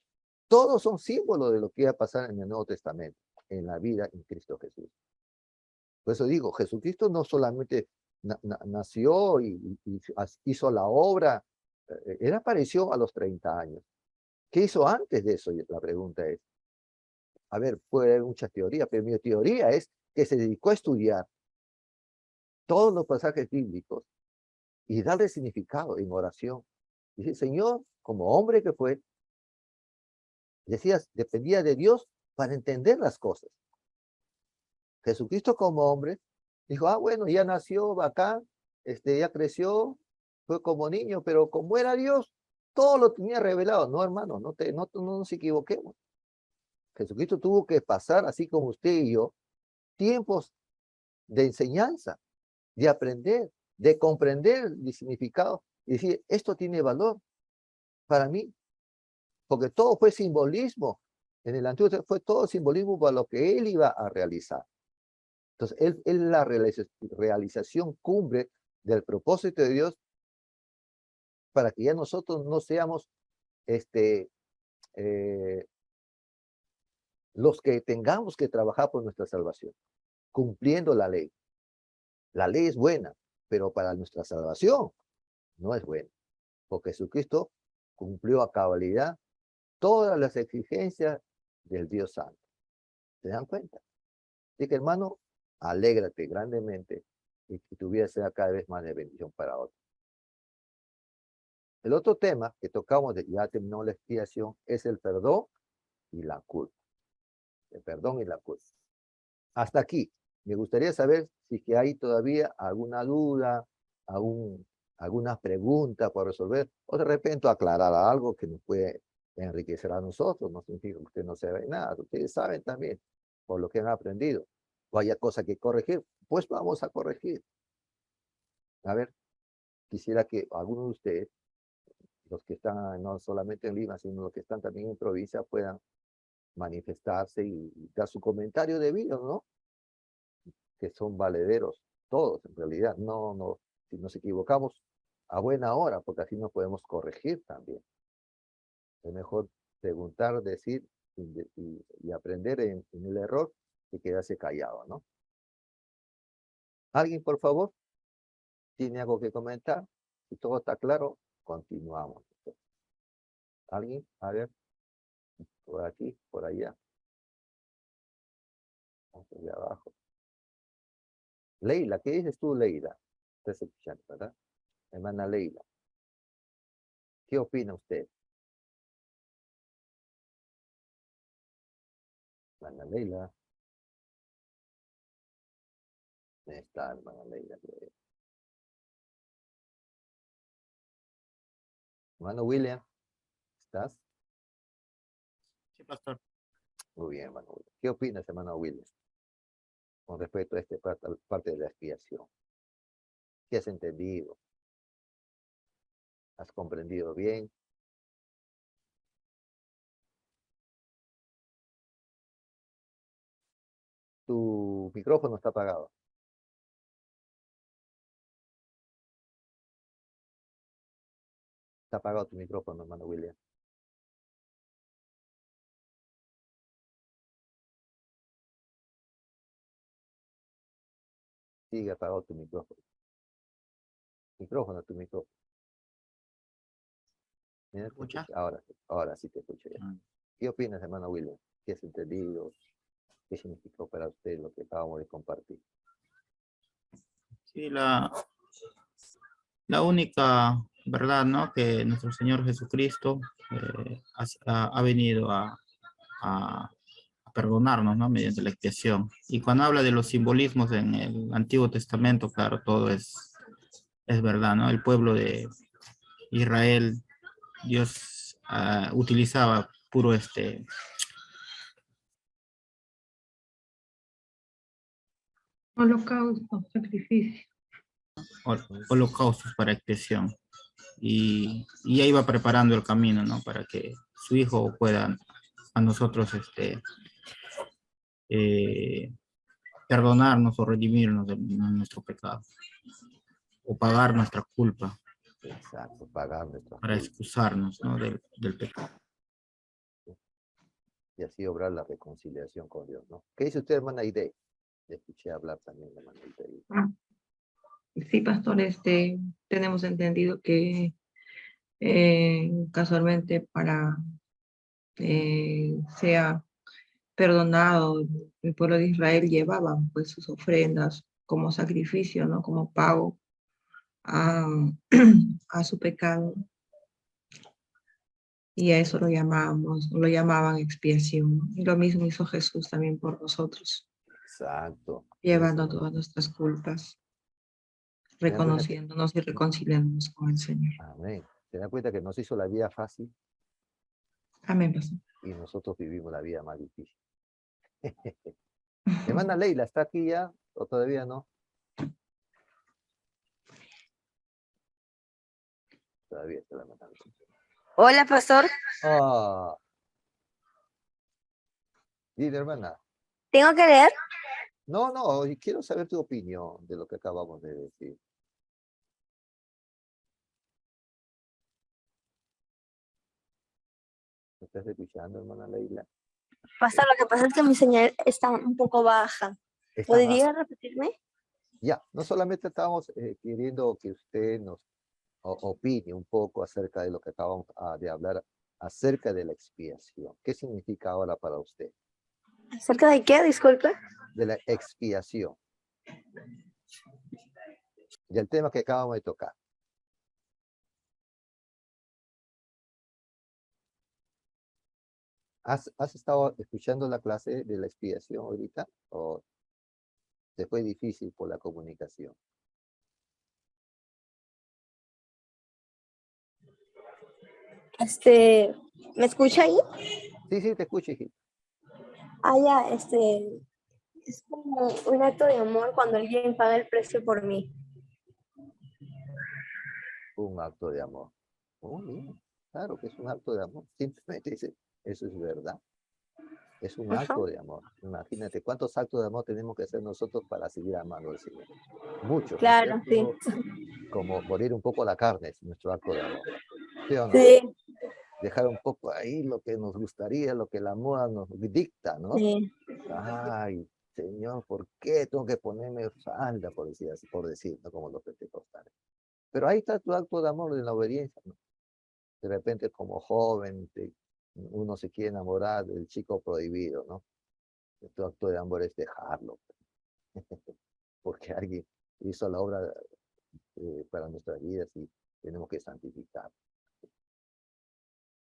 todos son símbolos de lo que iba a pasar en el Nuevo Testamento, en la vida en Cristo Jesús. Por eso digo, Jesucristo no solamente nació y hizo la obra, él apareció a los 30 años. ¿Qué hizo antes de eso? La pregunta es, a ver, puede haber muchas teorías, pero mi teoría es que se dedicó a estudiar todos los pasajes bíblicos y darle significado en oración. Dice, Señor, como hombre que fue, decías, dependía de Dios para entender las cosas. Jesucristo como hombre dijo, bueno, ya nació bacán, ya creció, fue como niño, pero como era Dios, todo lo tenía revelado. No, hermano, no nos equivoquemos. Jesucristo tuvo que pasar, así como usted y yo, tiempos de enseñanza, de aprender, de comprender el significado y decir, esto tiene valor para mí, porque todo fue simbolismo. En el Antiguo fue todo simbolismo para lo que él iba a realizar. Entonces, él es la realización cumbre del propósito de Dios para que ya nosotros no seamos los que tengamos que trabajar por nuestra salvación, cumpliendo la ley. La ley es buena, pero para nuestra salvación no es buena, porque Jesucristo cumplió a cabalidad todas las exigencias del Dios Santo. ¿Se dan cuenta? Así que, hermano, alégrate grandemente y que tu vida sea cada vez más de bendición para otros. El otro tema que tocamos, ya terminó la expiación, es el perdón y la culpa. El perdón y la culpa. Hasta aquí. Me gustaría saber si que hay todavía alguna duda, alguna pregunta por resolver, o de repente aclarar algo que nos puede enriquecer a nosotros. No significa que usted no sabe nada. Ustedes saben también por lo que han aprendido. O haya cosas que corregir, pues vamos a corregir. A ver, quisiera que algunos de ustedes, los que están no solamente en Lima, sino los que están también en provincia, puedan manifestarse y dar su comentario debido, ¿no? Que son valederos todos, en realidad. No, si nos equivocamos, a buena hora, porque así nos podemos corregir también. Es mejor preguntar, decir y aprender en el error que quedarse callado, ¿no? ¿Alguien, por favor? ¿Tiene algo que comentar? Si todo está claro, continuamos. ¿Alguien? A ver. Por aquí, por allá. Hacia abajo. Leila, ¿qué dices tú, Leila? Estás escuchando, ¿verdad? Hermana Leila. ¿Qué opina usted? Hermana Leila. ¿Dónde está, hermana Leila? Hermano William, ¿estás? Sí, pastor. Muy bien, hermano William. ¿Qué opinas, hermano William? Con respecto a esta parte de la expiación. ¿Qué has entendido? ¿Has comprendido bien? Tu micrófono está apagado. Está apagado tu micrófono, hermano William. Sigue apagado tu micrófono. Tu micrófono. Mira, ¿Escucha? Ahora sí te escucho ya. ¿Qué opinas, hermano William? ¿Qué has entendido? ¿Qué significó para usted lo que acabamos de compartir? Sí, la única verdad, ¿no? Que nuestro Señor Jesucristo ha venido a perdonarnos, ¿no? Mediante la expiación. Y cuando habla de los simbolismos en el Antiguo Testamento, claro, todo es verdad, ¿no? El pueblo de Israel, Dios utilizaba puro holocausto, sacrificio. holocaustos para expiación. Y ya iba preparando el camino, ¿no? Para que su hijo pueda a nosotros perdonarnos o redimirnos de nuestro pecado. o pagar nuestra culpa, Exacto, pagar nuestras para culpas excusarnos, ¿no? del pecado. y así obrar la reconciliación con Dios, ¿no? ¿Qué dice usted, hermana Aide? Le escuché hablar también, hermana Aide. Ah, sí, pastor, tenemos entendido que casualmente para sea perdonado, el pueblo de Israel llevaban pues sus ofrendas como sacrificio, ¿no? Como pago a, a su pecado. Y a eso lo llamaban expiación, ¿no? Y lo mismo hizo Jesús también por nosotros, Exacto. llevando Eso. todas nuestras culpas, ¿Se dan cuenta que, reconociéndonos y reconciliándonos con el Señor. amén, se dan cuenta que nos hizo la vida fácil Amén, pastor. y nosotros vivimos la vida más difícil? Hermana Leila, ¿está aquí ya o todavía no? Todavía está la matando. Hola, pastor. Ah, dile, hermana. ¿Tengo que leer? No, no, y quiero saber tu opinión de lo que acabamos de decir. ¿Me estás escuchando, hermana Leila? Pastor, lo que pasa es que mi señal está un poco baja. Está ¿Podría baja. repetirme? Ya, no solamente estamos queriendo que usted nos opine un poco acerca de lo que acabamos de hablar, acerca de la expiación. ¿Qué significa ahora para usted? ¿Acerca de qué? Disculpe. De la expiación. Y el tema que acabamos de tocar. ¿Has estado escuchando la clase de la expiación ahorita? ¿O te fue difícil por la comunicación? ¿Me escucha ahí? Sí, sí, te escucho, hijito. Ah, ya, es como un acto de amor cuando alguien paga el precio por mí. Un acto de amor. Muy bien. Claro que es un acto de amor. Simplemente dice, eso es verdad. Es un Ajá. acto de amor. Imagínate cuántos actos de amor tenemos que hacer nosotros para seguir amando al Señor. Muchos, ¿no es Claro, sí. cierto? Como morir un poco la carne es nuestro acto de amor. ¿Sí o no? Sí, Dejar un poco ahí lo que nos gustaría, lo que la moda nos dicta, ¿no? sí. Ay, Señor, ¿por qué tengo que ponerme falda, por decir, ¿no? Como los pentecostales? Pero ahí está tu acto de amor, de la obediencia, ¿no? De repente, como joven, uno se quiere enamorar del chico prohibido, ¿no? Tu acto de amor es dejarlo, porque alguien hizo la obra para nuestras vidas y tenemos que santificar.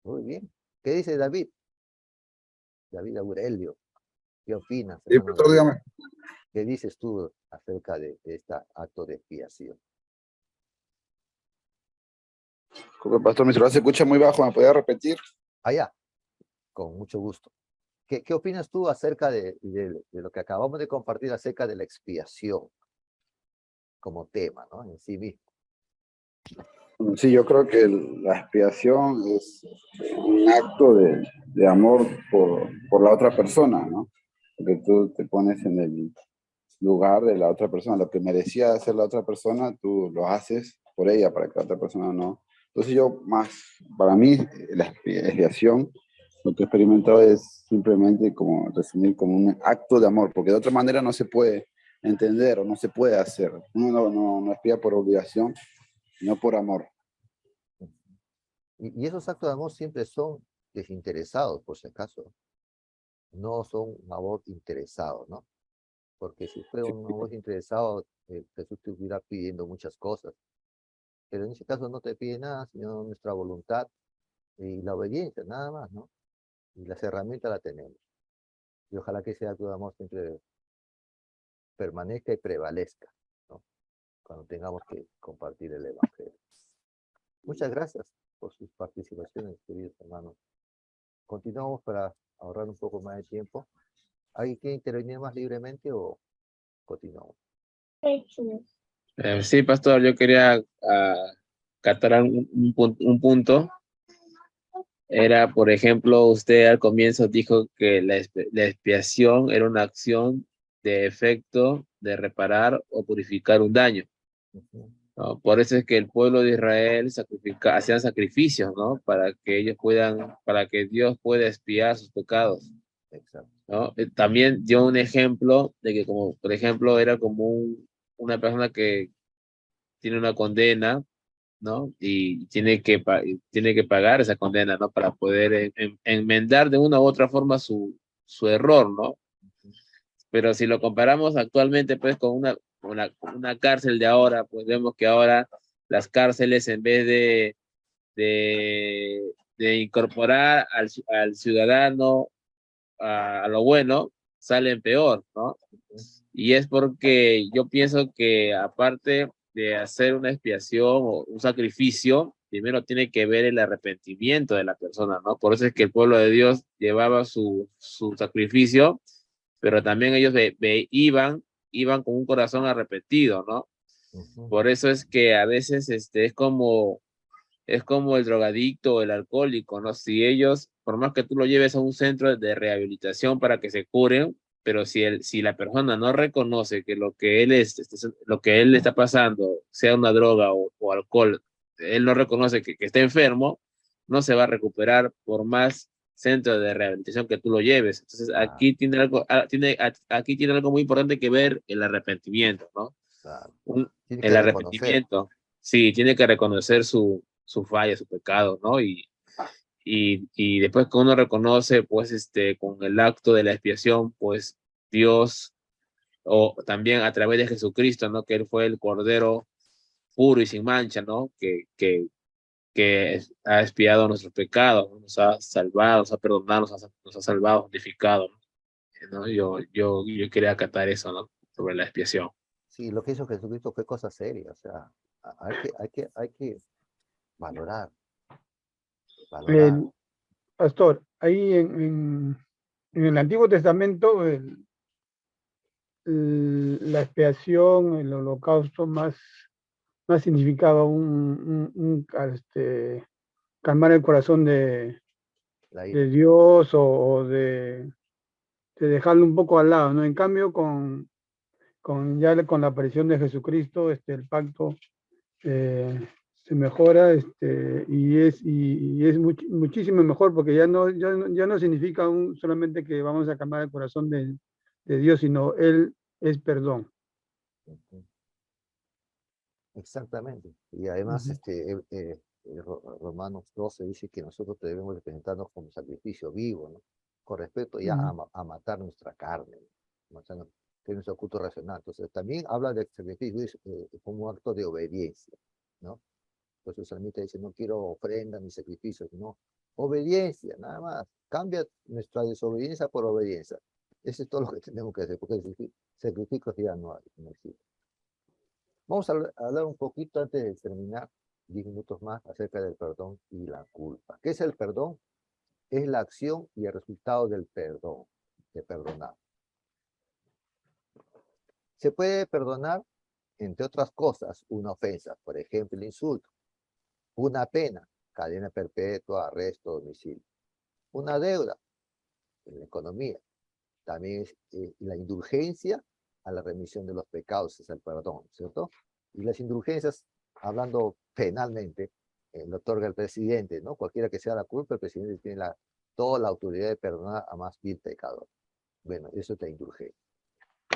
Muy bien. ¿Qué dice David? David Aurelio. ¿Qué opinas, Sí, hermano pastor, David? dígame. ¿Qué dices tú acerca de este acto de expiación? Disculpe, pastor, mi celular se escucha muy bajo, ¿me podría repetir? Allá, con mucho gusto. ¿Qué opinas tú acerca de lo que acabamos de compartir acerca de la expiación como tema, ¿no? En sí mismo. Sí, yo creo que la expiación es un acto de amor por la otra persona, ¿no? Porque tú te pones en el lugar de la otra persona. Lo que merecía hacer la otra persona, tú lo haces por ella, para que la otra persona no. Entonces para mí, la expiación, lo que he experimentado es simplemente como resumir como un acto de amor, porque de otra manera no se puede entender o no se puede hacer. Uno no expía por obligación, no por amor. Y esos actos de amor siempre son desinteresados, por si acaso. No son un amor interesado, ¿no? Porque si fuera un amor interesado, Jesús te estuviera pidiendo muchas cosas. Pero en ese caso no te pide nada, sino nuestra voluntad y la obediencia, nada más, ¿no? Y las herramientas las tenemos. Y ojalá que ese acto de amor siempre permanezca y prevalezca, ¿no? Cuando tengamos que compartir el Evangelio. Muchas gracias por sus participaciones, queridos hermanos. Continuamos para ahorrar un poco más de tiempo. ¿Alguien quiere intervenir más libremente o continuamos? Sí, pastor, yo quería captar un punto. Era, por ejemplo, usted al comienzo dijo que la expiación era una acción de efecto de reparar o purificar un daño. ¿no? Por eso es que el pueblo de Israel hacían sacrificios, ¿no? Para que ellos para que Dios pueda expiar sus pecados, Exacto. ¿no? También dio un ejemplo de que como, por ejemplo, era como una persona que tiene una condena, ¿no? Y tiene que pagar esa condena, ¿no? Para poder enmendar de una u otra forma su error, ¿no? Pero si lo comparamos actualmente, pues, con una cárcel de ahora, pues vemos que ahora las cárceles, en vez de incorporar al ciudadano a lo bueno, salen peor, ¿no? Y es porque yo pienso que aparte de hacer una expiación o un sacrificio, primero tiene que ver el arrepentimiento de la persona, ¿no? Por eso es que el pueblo de Dios llevaba su sacrificio, pero también ellos iban con un corazón arrepentido, ¿no? Por eso es que a veces es como el drogadicto o el alcohólico, ¿no? Si ellos, por más que tú lo lleves a un centro de rehabilitación para que se curen, pero si la persona no reconoce que lo que él le está pasando, sea una droga o alcohol, él no reconoce que está enfermo, no se va a recuperar por más centro de rehabilitación que tú lo lleves. Entonces, aquí aquí tiene algo muy importante que ver el arrepentimiento, ¿no? Claro. Tiene El que reconocer. arrepentimiento. Sí, tiene que reconocer su falla, su pecado, ¿no? Y después que uno reconoce, pues, con el acto de la expiación, pues, Dios, o también a través de Jesucristo, ¿no? Que Él fue el Cordero puro y sin mancha, ¿no? Que ha expiado nuestros pecados, ¿no? Nos ha salvado, nos ha perdonado, nos ha salvado, justificado, ¿no? Yo quería acatar eso, ¿no? Sobre la expiación. Sí, lo que hizo Jesucristo fue cosa seria, o sea, hay que valorar, valorar. Pastor, ahí en el Antiguo Testamento, la expiación, el holocausto más significaba calmar el corazón La ira. de Dios o de dejarlo un poco al lado, ¿no? En cambio, con la aparición de Jesucristo, el pacto se mejora y es muchísimo mejor porque ya no significa solamente que vamos a calmar el corazón de Dios, sino Él es perdón. Exactamente. Y además, Ujú. Romanos 12 dice que nosotros debemos de presentarnos como sacrificio vivo, ¿no? Con respecto ya Ujú. a matar nuestra carne, ¿no? O sea, que es nuestro culto racional. Entonces, también habla de sacrificio como un acto de obediencia, ¿no? Pues el salmista dice, no quiero ofrendas ni sacrificios, no. Obediencia, nada más. Cambia nuestra desobediencia por obediencia. Eso es todo lo que tenemos que hacer, porque el sacrificio ya no existe. Vamos a hablar un poquito antes de terminar, 10 minutos más, acerca del perdón y la culpa. ¿Qué es el perdón? Es la acción y el resultado del perdón, de perdonar. Se puede perdonar, entre otras cosas, una ofensa, por ejemplo, el insulto, una pena, cadena perpetua, arresto, domicilio, una deuda en la economía, también es la indulgencia a la remisión de los pecados, es el perdón, ¿cierto? Y las indulgencias, hablando penalmente, lo otorga el presidente, ¿no? Cualquiera que sea la culpa, el presidente tiene toda la autoridad de perdonar a más vil pecador. Bueno, eso es la indulgencia.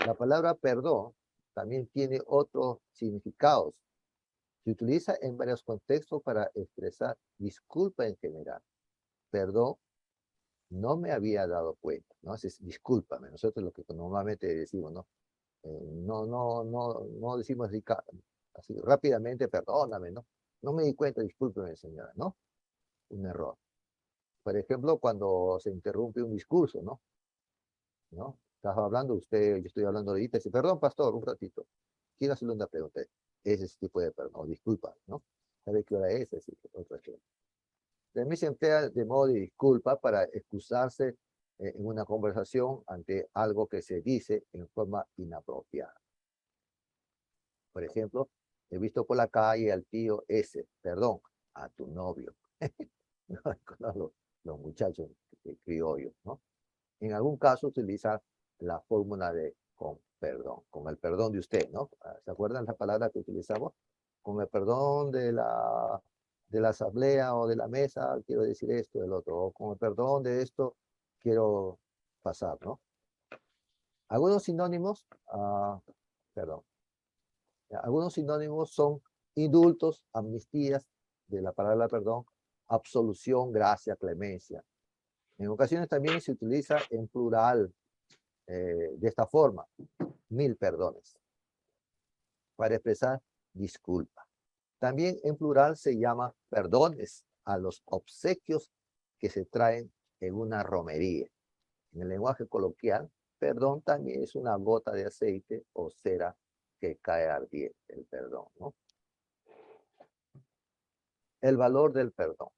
La palabra perdón también tiene otros significados. Se utiliza en varios contextos para expresar disculpa en general. Perdón, no me había dado cuenta, ¿no? Es discúlpame, nosotros lo que normalmente decimos, ¿no? No decimos así rápidamente, perdóname, ¿no? No me di cuenta, discúlpeme, señora, ¿no? Un error. Por ejemplo, cuando se interrumpe un discurso, ¿no? ¿No? Estás hablando usted, yo estoy hablando ahorita, dice, perdón, pastor, un ratito. Quiero hacerle una pregunta. Ese tipo de perdón, disculpa, ¿no? ¿Sabe qué hora es? Es otra cosa. También se emplea de modo de disculpa para excusarse en una conversación ante algo que se dice en forma inapropiada. Por ejemplo, he visto por la calle al tío ese, perdón, a tu novio. No, los muchachos criollos, ¿no? En algún caso utiliza la fórmula de con perdón, con el perdón de usted, ¿no? ¿Se acuerdan la palabra que utilizamos? con el perdón de la asamblea o de la mesa, quiero decir esto, del otro, o con el perdón de esto, quiero pasar, ¿no? Algunos sinónimos, perdón, algunos sinónimos son indultos, amnistías, de la palabra perdón, absolución, gracia, clemencia. En ocasiones también se utiliza en plural de esta forma, 1000 perdones, para expresar disculpa. También en plural se llama perdones a los obsequios que se traen en una romería. En el lenguaje coloquial, perdón también es una gota de aceite o cera que cae ardiente, el perdón, ¿no? El valor del perdón.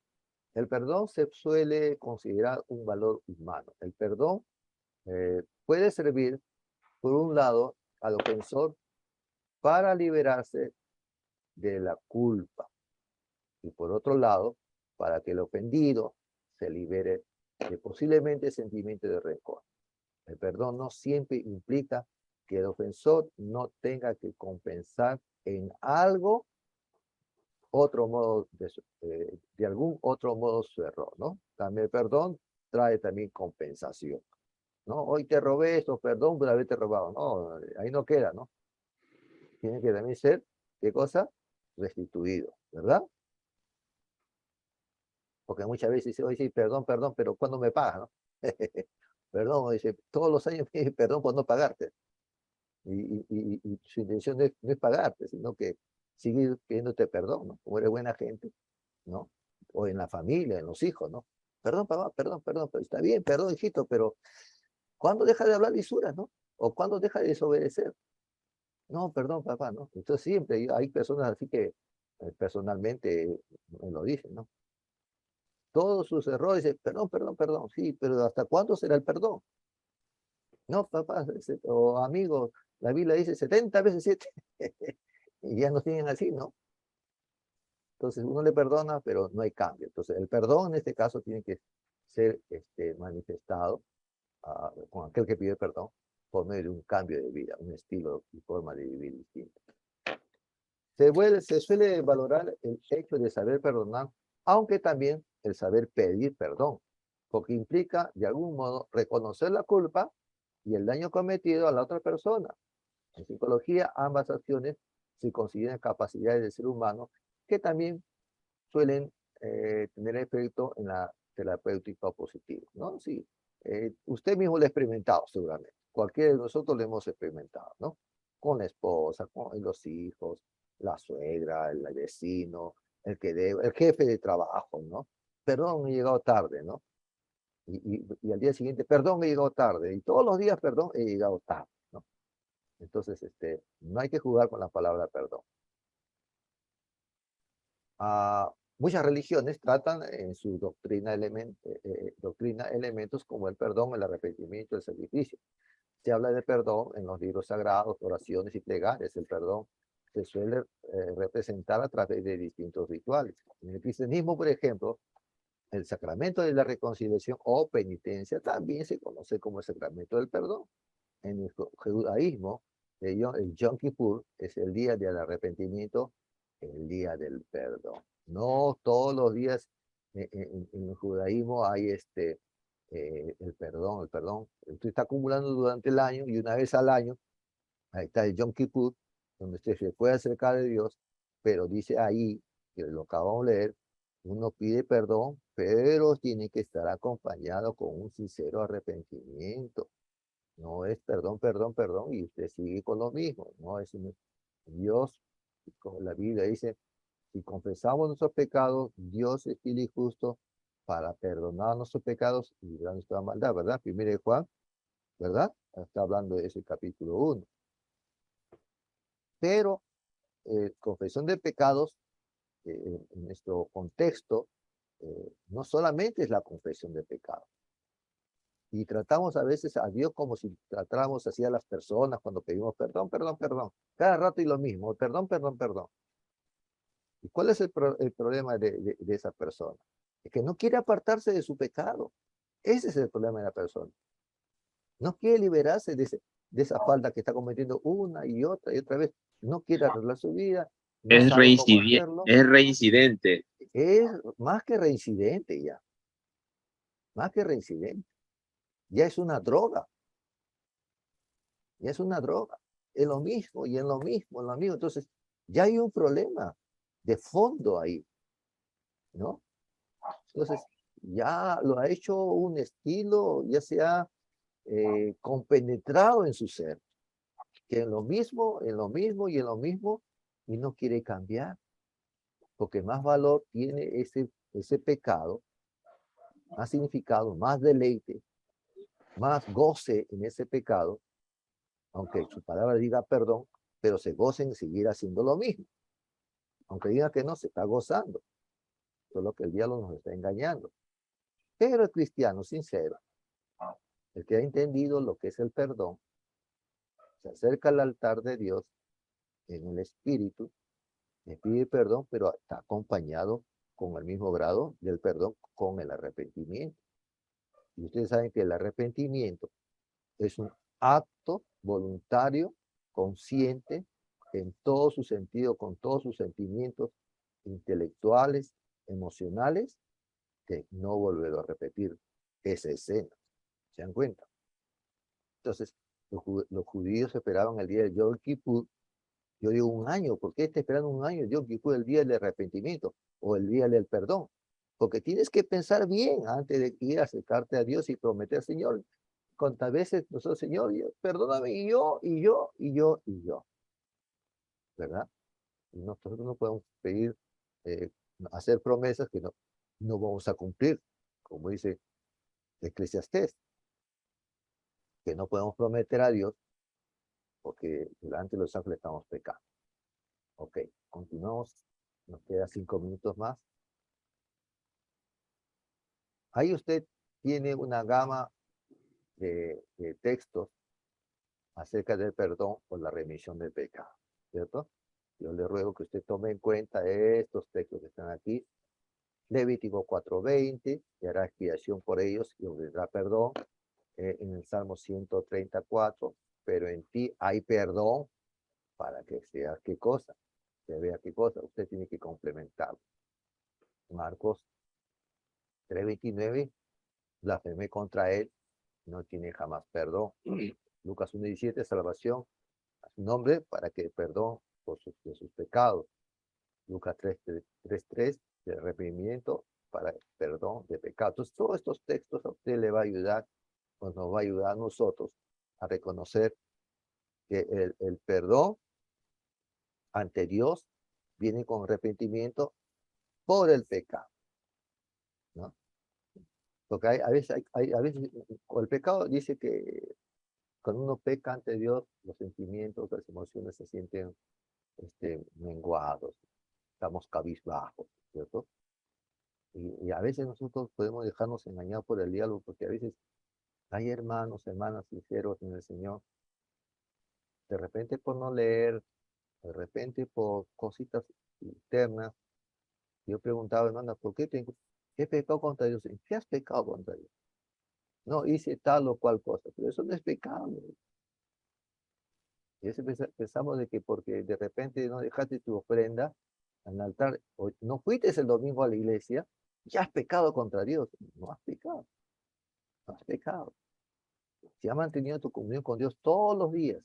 El perdón se suele considerar un valor humano. El perdón puede servir, por un lado, al ofensor para liberarse de la culpa y por otro lado, para que el ofendido se libere de posiblemente sentimiento de rencor. El perdón no siempre implica que el ofensor no tenga que compensar en algo otro modo de algún otro modo su error, ¿no? También el perdón trae también compensación, ¿no? Hoy te robé esto, perdón por haberte robado, no, ahí no queda, ¿no? Tiene que también ser, ¿qué cosa? Restituido, ¿verdad? Porque muchas veces dice, oye, sí, perdón, perdón, pero ¿cuándo me pagas, no? Perdón, dice, todos los años me dice perdón por no pagarte. Y su intención no es pagarte, sino que seguir pidiéndote perdón, ¿no? Como eres buena gente, ¿no? O en la familia, en los hijos, ¿no? Perdón, papá, perdón, perdón, pero está bien, perdón, hijito, pero ¿cuándo deja de hablar lisuras, no? ¿O cuándo deja de desobedecer? No, perdón, papá, ¿no? Entonces siempre hay personas así que personalmente me lo dicen, ¿no? Todos sus errores, perdón, perdón, perdón, sí, pero ¿hasta cuándo será el perdón? No, papá, o amigos, la Biblia dice 70 veces 7. Y ya nos tienen así, ¿no? Entonces uno le perdona, pero no hay cambio. Entonces el perdón en este caso tiene que ser manifestado con aquel que pide perdón por medio de un cambio de vida, un estilo y forma de vivir distinto. Se suele valorar el hecho de saber perdonar, aunque también el saber pedir perdón, porque implica de algún modo reconocer la culpa y el daño cometido a la otra persona. En psicología, ambas acciones se consideran capacidades del ser humano que también suelen tener efecto en la terapéutica positiva, ¿no? Sí, usted mismo lo ha experimentado seguramente. Cualquiera de nosotros lo hemos experimentado, ¿no? Con la esposa, con los hijos, la suegra, el vecino, el jefe de trabajo, ¿no? Perdón, he llegado tarde, ¿no? Y al día siguiente, perdón, he llegado tarde. Y todos los días, perdón, he llegado tarde, ¿no? Entonces, no hay que jugar con la palabra perdón. Muchas religiones tratan en su doctrina, elementos como el perdón, el arrepentimiento, el sacrificio. Se habla de perdón en los libros sagrados, oraciones y plegarias. El perdón se suele representar a través de distintos rituales. En el cristianismo, por ejemplo, el sacramento de la reconciliación o penitencia también se conoce como el sacramento del perdón. En el judaísmo, el Yom Kippur es el día del arrepentimiento, el día del perdón. No todos los días en el judaísmo hay el perdón. Usted está acumulando durante el año y una vez al año, ahí está el Yom Kippur, donde usted se puede acercar de Dios, pero dice ahí, que lo acabamos de leer, uno pide perdón, pero tiene que estar acompañado con un sincero arrepentimiento. No es perdón, perdón, perdón, y usted sigue con lo mismo. No es Dios, como la Biblia dice, si confesamos nuestros pecados, Dios es fiel y justo para perdonar nuestros pecados y librar nuestra maldad, ¿verdad? Primero de Juan, ¿verdad? Está hablando de ese capítulo 1. Pero confesión de pecados, en nuestro contexto, no solamente es la confesión de pecados. Y tratamos a veces a Dios como si tratáramos así a las personas cuando pedimos perdón, perdón, perdón. Cada rato y lo mismo, perdón, perdón, perdón. ¿Y cuál es el problema de esa persona? Es que no quiere apartarse de su pecado. Ese es el problema de la persona. No quiere liberarse de esa falta que está cometiendo una y otra vez. No quiere arreglar su vida no sabe cómo hacerlo. Es reincidente. Es más que reincidente ya. Más que reincidente. Ya es una droga. Ya es una droga. Es lo mismo, y en lo mismo, en lo mismo. Entonces, ya hay un problema de fondo ahí, ¿no? Entonces, ya lo ha hecho un estilo, ya se ha compenetrado en su ser, que en lo mismo, en lo mismo y en lo mismo, y no quiere cambiar, porque más valor tiene ese pecado, más significado, más deleite, más goce en ese pecado, aunque su palabra diga perdón, pero se goza en seguir haciendo lo mismo. Aunque diga que no, se está gozando. Solo que el diablo nos está engañando. Pero el cristiano sincero, el que ha entendido lo que es el perdón, se acerca al altar de Dios en el espíritu, le pide perdón, pero está acompañado con el mismo grado del perdón con el arrepentimiento. Y ustedes saben que el arrepentimiento es un acto voluntario, consciente, en todo su sentido, con todos sus sentimientos intelectuales, emocionales, de no volver a repetir esa escena. ¿Se dan cuenta? Entonces, los judíos esperaban el día de Yom Kippur. Yo digo un año. ¿Por qué está esperando un año Yom Kippur, el día del arrepentimiento o el día del perdón? Porque tienes que pensar bien antes de ir a acercarte a Dios y prometer, Señor, cuántas veces nosotros, Señor, perdóname, y yo, ¿verdad? Y nosotros no podemos pedir, hacer promesas que no vamos a cumplir, como dice Eclesiastés, que no podemos prometer a Dios porque delante de los ángeles estamos pecando. Ok, continuamos, nos queda 5 minutos más. Ahí usted tiene una gama de textos acerca del perdón o la remisión del pecado, ¿cierto? Yo le ruego que usted tome en cuenta estos textos que están aquí. Levítico 4:20, y hará expiación por ellos y obtendrá perdón. En el Salmo 134, pero en ti hay perdón para que sea qué cosa, que vea qué cosa, usted tiene que complementarlo. Marcos 3:29, blasfemé contra él, no tiene jamás perdón. Lucas 1:17, salvación a su nombre para que perdón de sus pecados. Lucas 3:3, de arrepentimiento para perdón de pecados. Entonces, todos estos textos a usted le va a ayudar, pues nos va a ayudar a nosotros a reconocer que el perdón ante Dios viene con arrepentimiento por el pecado, ¿no? Porque a veces el pecado dice que cuando uno peca ante Dios, los sentimientos, las emociones se sienten menguados, estamos cabizbajos, ¿cierto? Y a veces nosotros podemos dejarnos engañar por el diablo, porque a veces hay hermanos, hermanas sinceros en el Señor, de repente por no leer, de repente por cositas internas. Yo preguntaba, hermana, ¿por qué he pecado contra Dios? ¿En qué has pecado contra Dios? No, hice tal o cual cosa, pero eso no es pecado. Y a veces pensamos de que porque de repente no dejaste tu ofrenda al altar, o no fuiste el domingo a la iglesia, ya has pecado contra Dios. No has pecado. No has pecado. Si has mantenido tu comunión con Dios todos los días,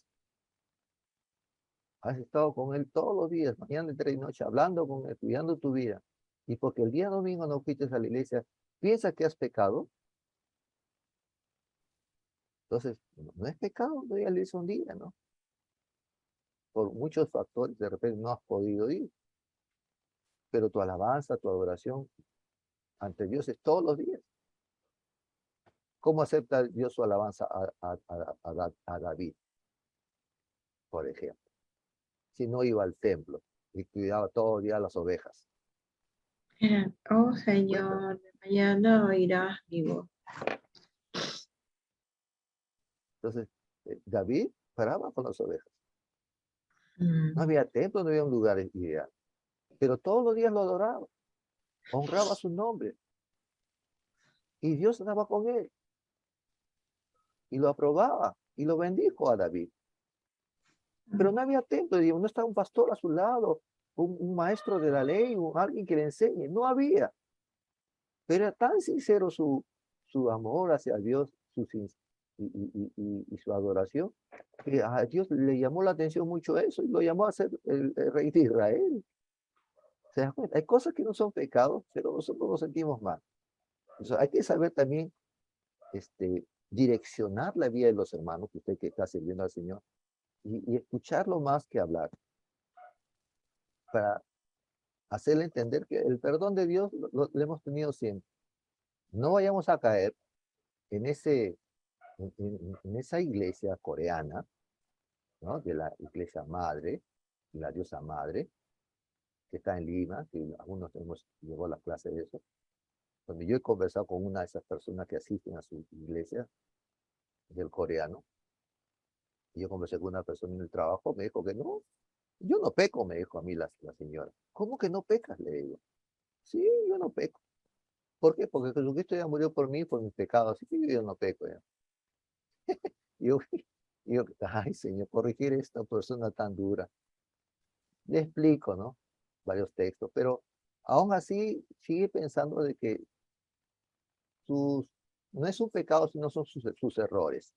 has estado con Él todos los días, mañana, entre y noche, hablando con Él, cuidando tu vida, y porque el día domingo no fuiste a la iglesia, piensas que has pecado. Entonces, no es pecado, no ir a la iglesia un día, ¿no? Por muchos factores, de repente no has podido ir. Pero tu alabanza, tu adoración ante Dios es todos los días. ¿Cómo acepta Dios su alabanza a David, por ejemplo? Si no iba al templo y cuidaba todo el día las ovejas. Oh Señor, de mañana oirás mi voz. Entonces, David paraba con las ovejas. No había templo, no había un lugar ideal. Pero todos los días lo adoraba. Honraba su nombre. Y Dios estaba con él. Y lo aprobaba. Y lo bendijo a David. Pero no había templo, no estaba un pastor a su lado, un maestro de la ley o alguien que le enseñe. No había. Pero era tan sincero su amor hacia Dios y su adoración, que a Dios le llamó la atención mucho eso y lo llamó a ser el rey de Israel. ¿Se dan cuenta? Hay cosas que no son pecados, pero nosotros nos sentimos mal. Entonces, hay que saber también direccionar la vida de los hermanos, que usted que está sirviendo al Señor, y escucharlo más que hablar, para hacerle entender que el perdón de Dios lo hemos tenido siempre. No vayamos a caer en esa iglesia coreana, ¿no? De la iglesia madre, la diosa madre, que está en Lima, que algunos hemos llevado a la clase de eso, donde yo he conversado con una de esas personas que asisten a su iglesia del coreano, y yo conversé con una persona en el trabajo, me dijo que no, yo no peco, me dijo a mí la señora. ¿Cómo que no pecas? Le digo. Sí, yo no peco. ¿Por qué? Porque Jesucristo ya murió por mí, por mis pecados, así que yo no peco ya. Yo, ay, Señor, corregir a esta persona tan dura. Le explico, ¿no? Varios textos, pero aún así sigue pensando de que no es un pecado, sino son sus errores.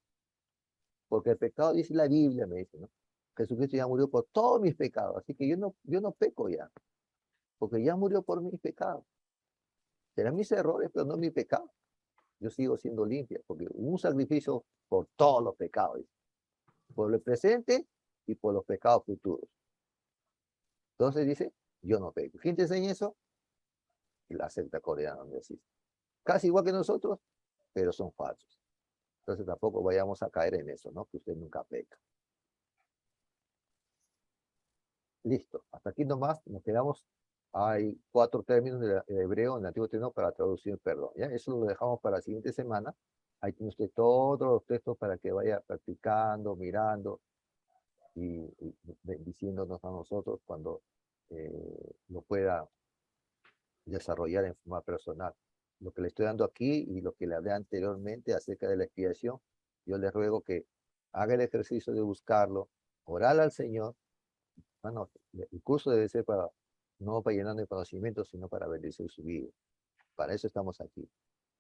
Porque el pecado, dice la Biblia, me dice, ¿no? Jesucristo ya murió por todos mis pecados, así que yo no peco ya, porque ya murió por mis pecados. Serán mis errores, pero no mi pecado. Yo sigo siendo limpia, porque hubo un sacrificio por todos los pecados, por el presente y por los pecados futuros. Entonces dice, yo no peco. ¿Quién te enseña eso? La secta coreana donde existe. Casi igual que nosotros, pero son falsos. Entonces tampoco vayamos a caer en eso, ¿no? Que usted nunca peca. Listo. Hasta aquí nomás nos quedamos. Hay 4 términos de hebreo en el Antiguo Testamento para traducir perdón. ¿Ya? Eso lo dejamos para la siguiente semana. Ahí tiene usted todos los textos para que vaya practicando, mirando y bendiciéndonos a nosotros cuando lo pueda desarrollar en forma personal. Lo que le estoy dando aquí y lo que le hablé anteriormente acerca de la expiación, yo le ruego que haga el ejercicio de buscarlo, orar al Señor. Bueno, el curso debe ser no para llenar de conocimiento, sino para bendecir su vida. Para eso estamos aquí.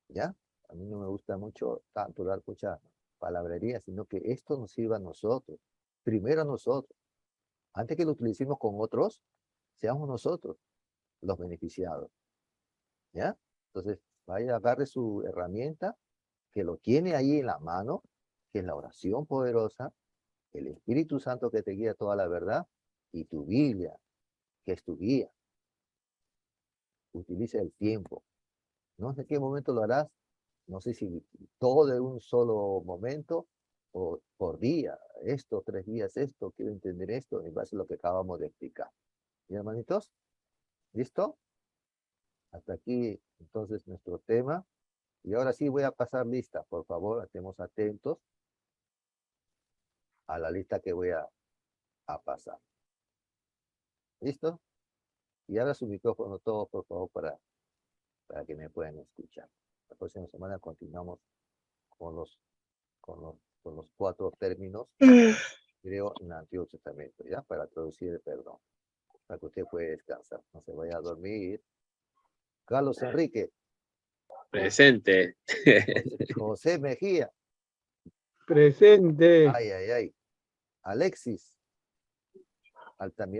¿Ya? A mí no me gusta mucho tanto dar mucha palabrería, sino que esto nos sirva a nosotros. Primero a nosotros. Antes que lo utilicemos con otros, seamos nosotros los beneficiados. ¿Ya? Entonces, vaya, agarre su herramienta, que lo tiene ahí en la mano, que es la oración poderosa, el Espíritu Santo que te guía toda la verdad, y tu Biblia, que es tu guía. Utiliza el tiempo. No sé en qué momento lo harás, no sé si todo de un solo momento o por día, 3 días esto, quiero entender esto, en base a lo que acabamos de explicar. ¿Y hermanitos? ¿Listo? Hasta aquí entonces nuestro tema. Y ahora sí voy a pasar lista, por favor, estemos atentos a la lista que voy a pasar. ¿Listo? Y abra su micrófono todos, por favor, para que me puedan escuchar. La próxima semana continuamos con los 4 términos, creo, en el Antiguo Testamento, ¿ya? Para traducir el perdón. Para que usted pueda descansar, no se vaya a dormir. Carlos Enrique. Presente. José Mejía. Presente. Ay. Alexis Altamirano.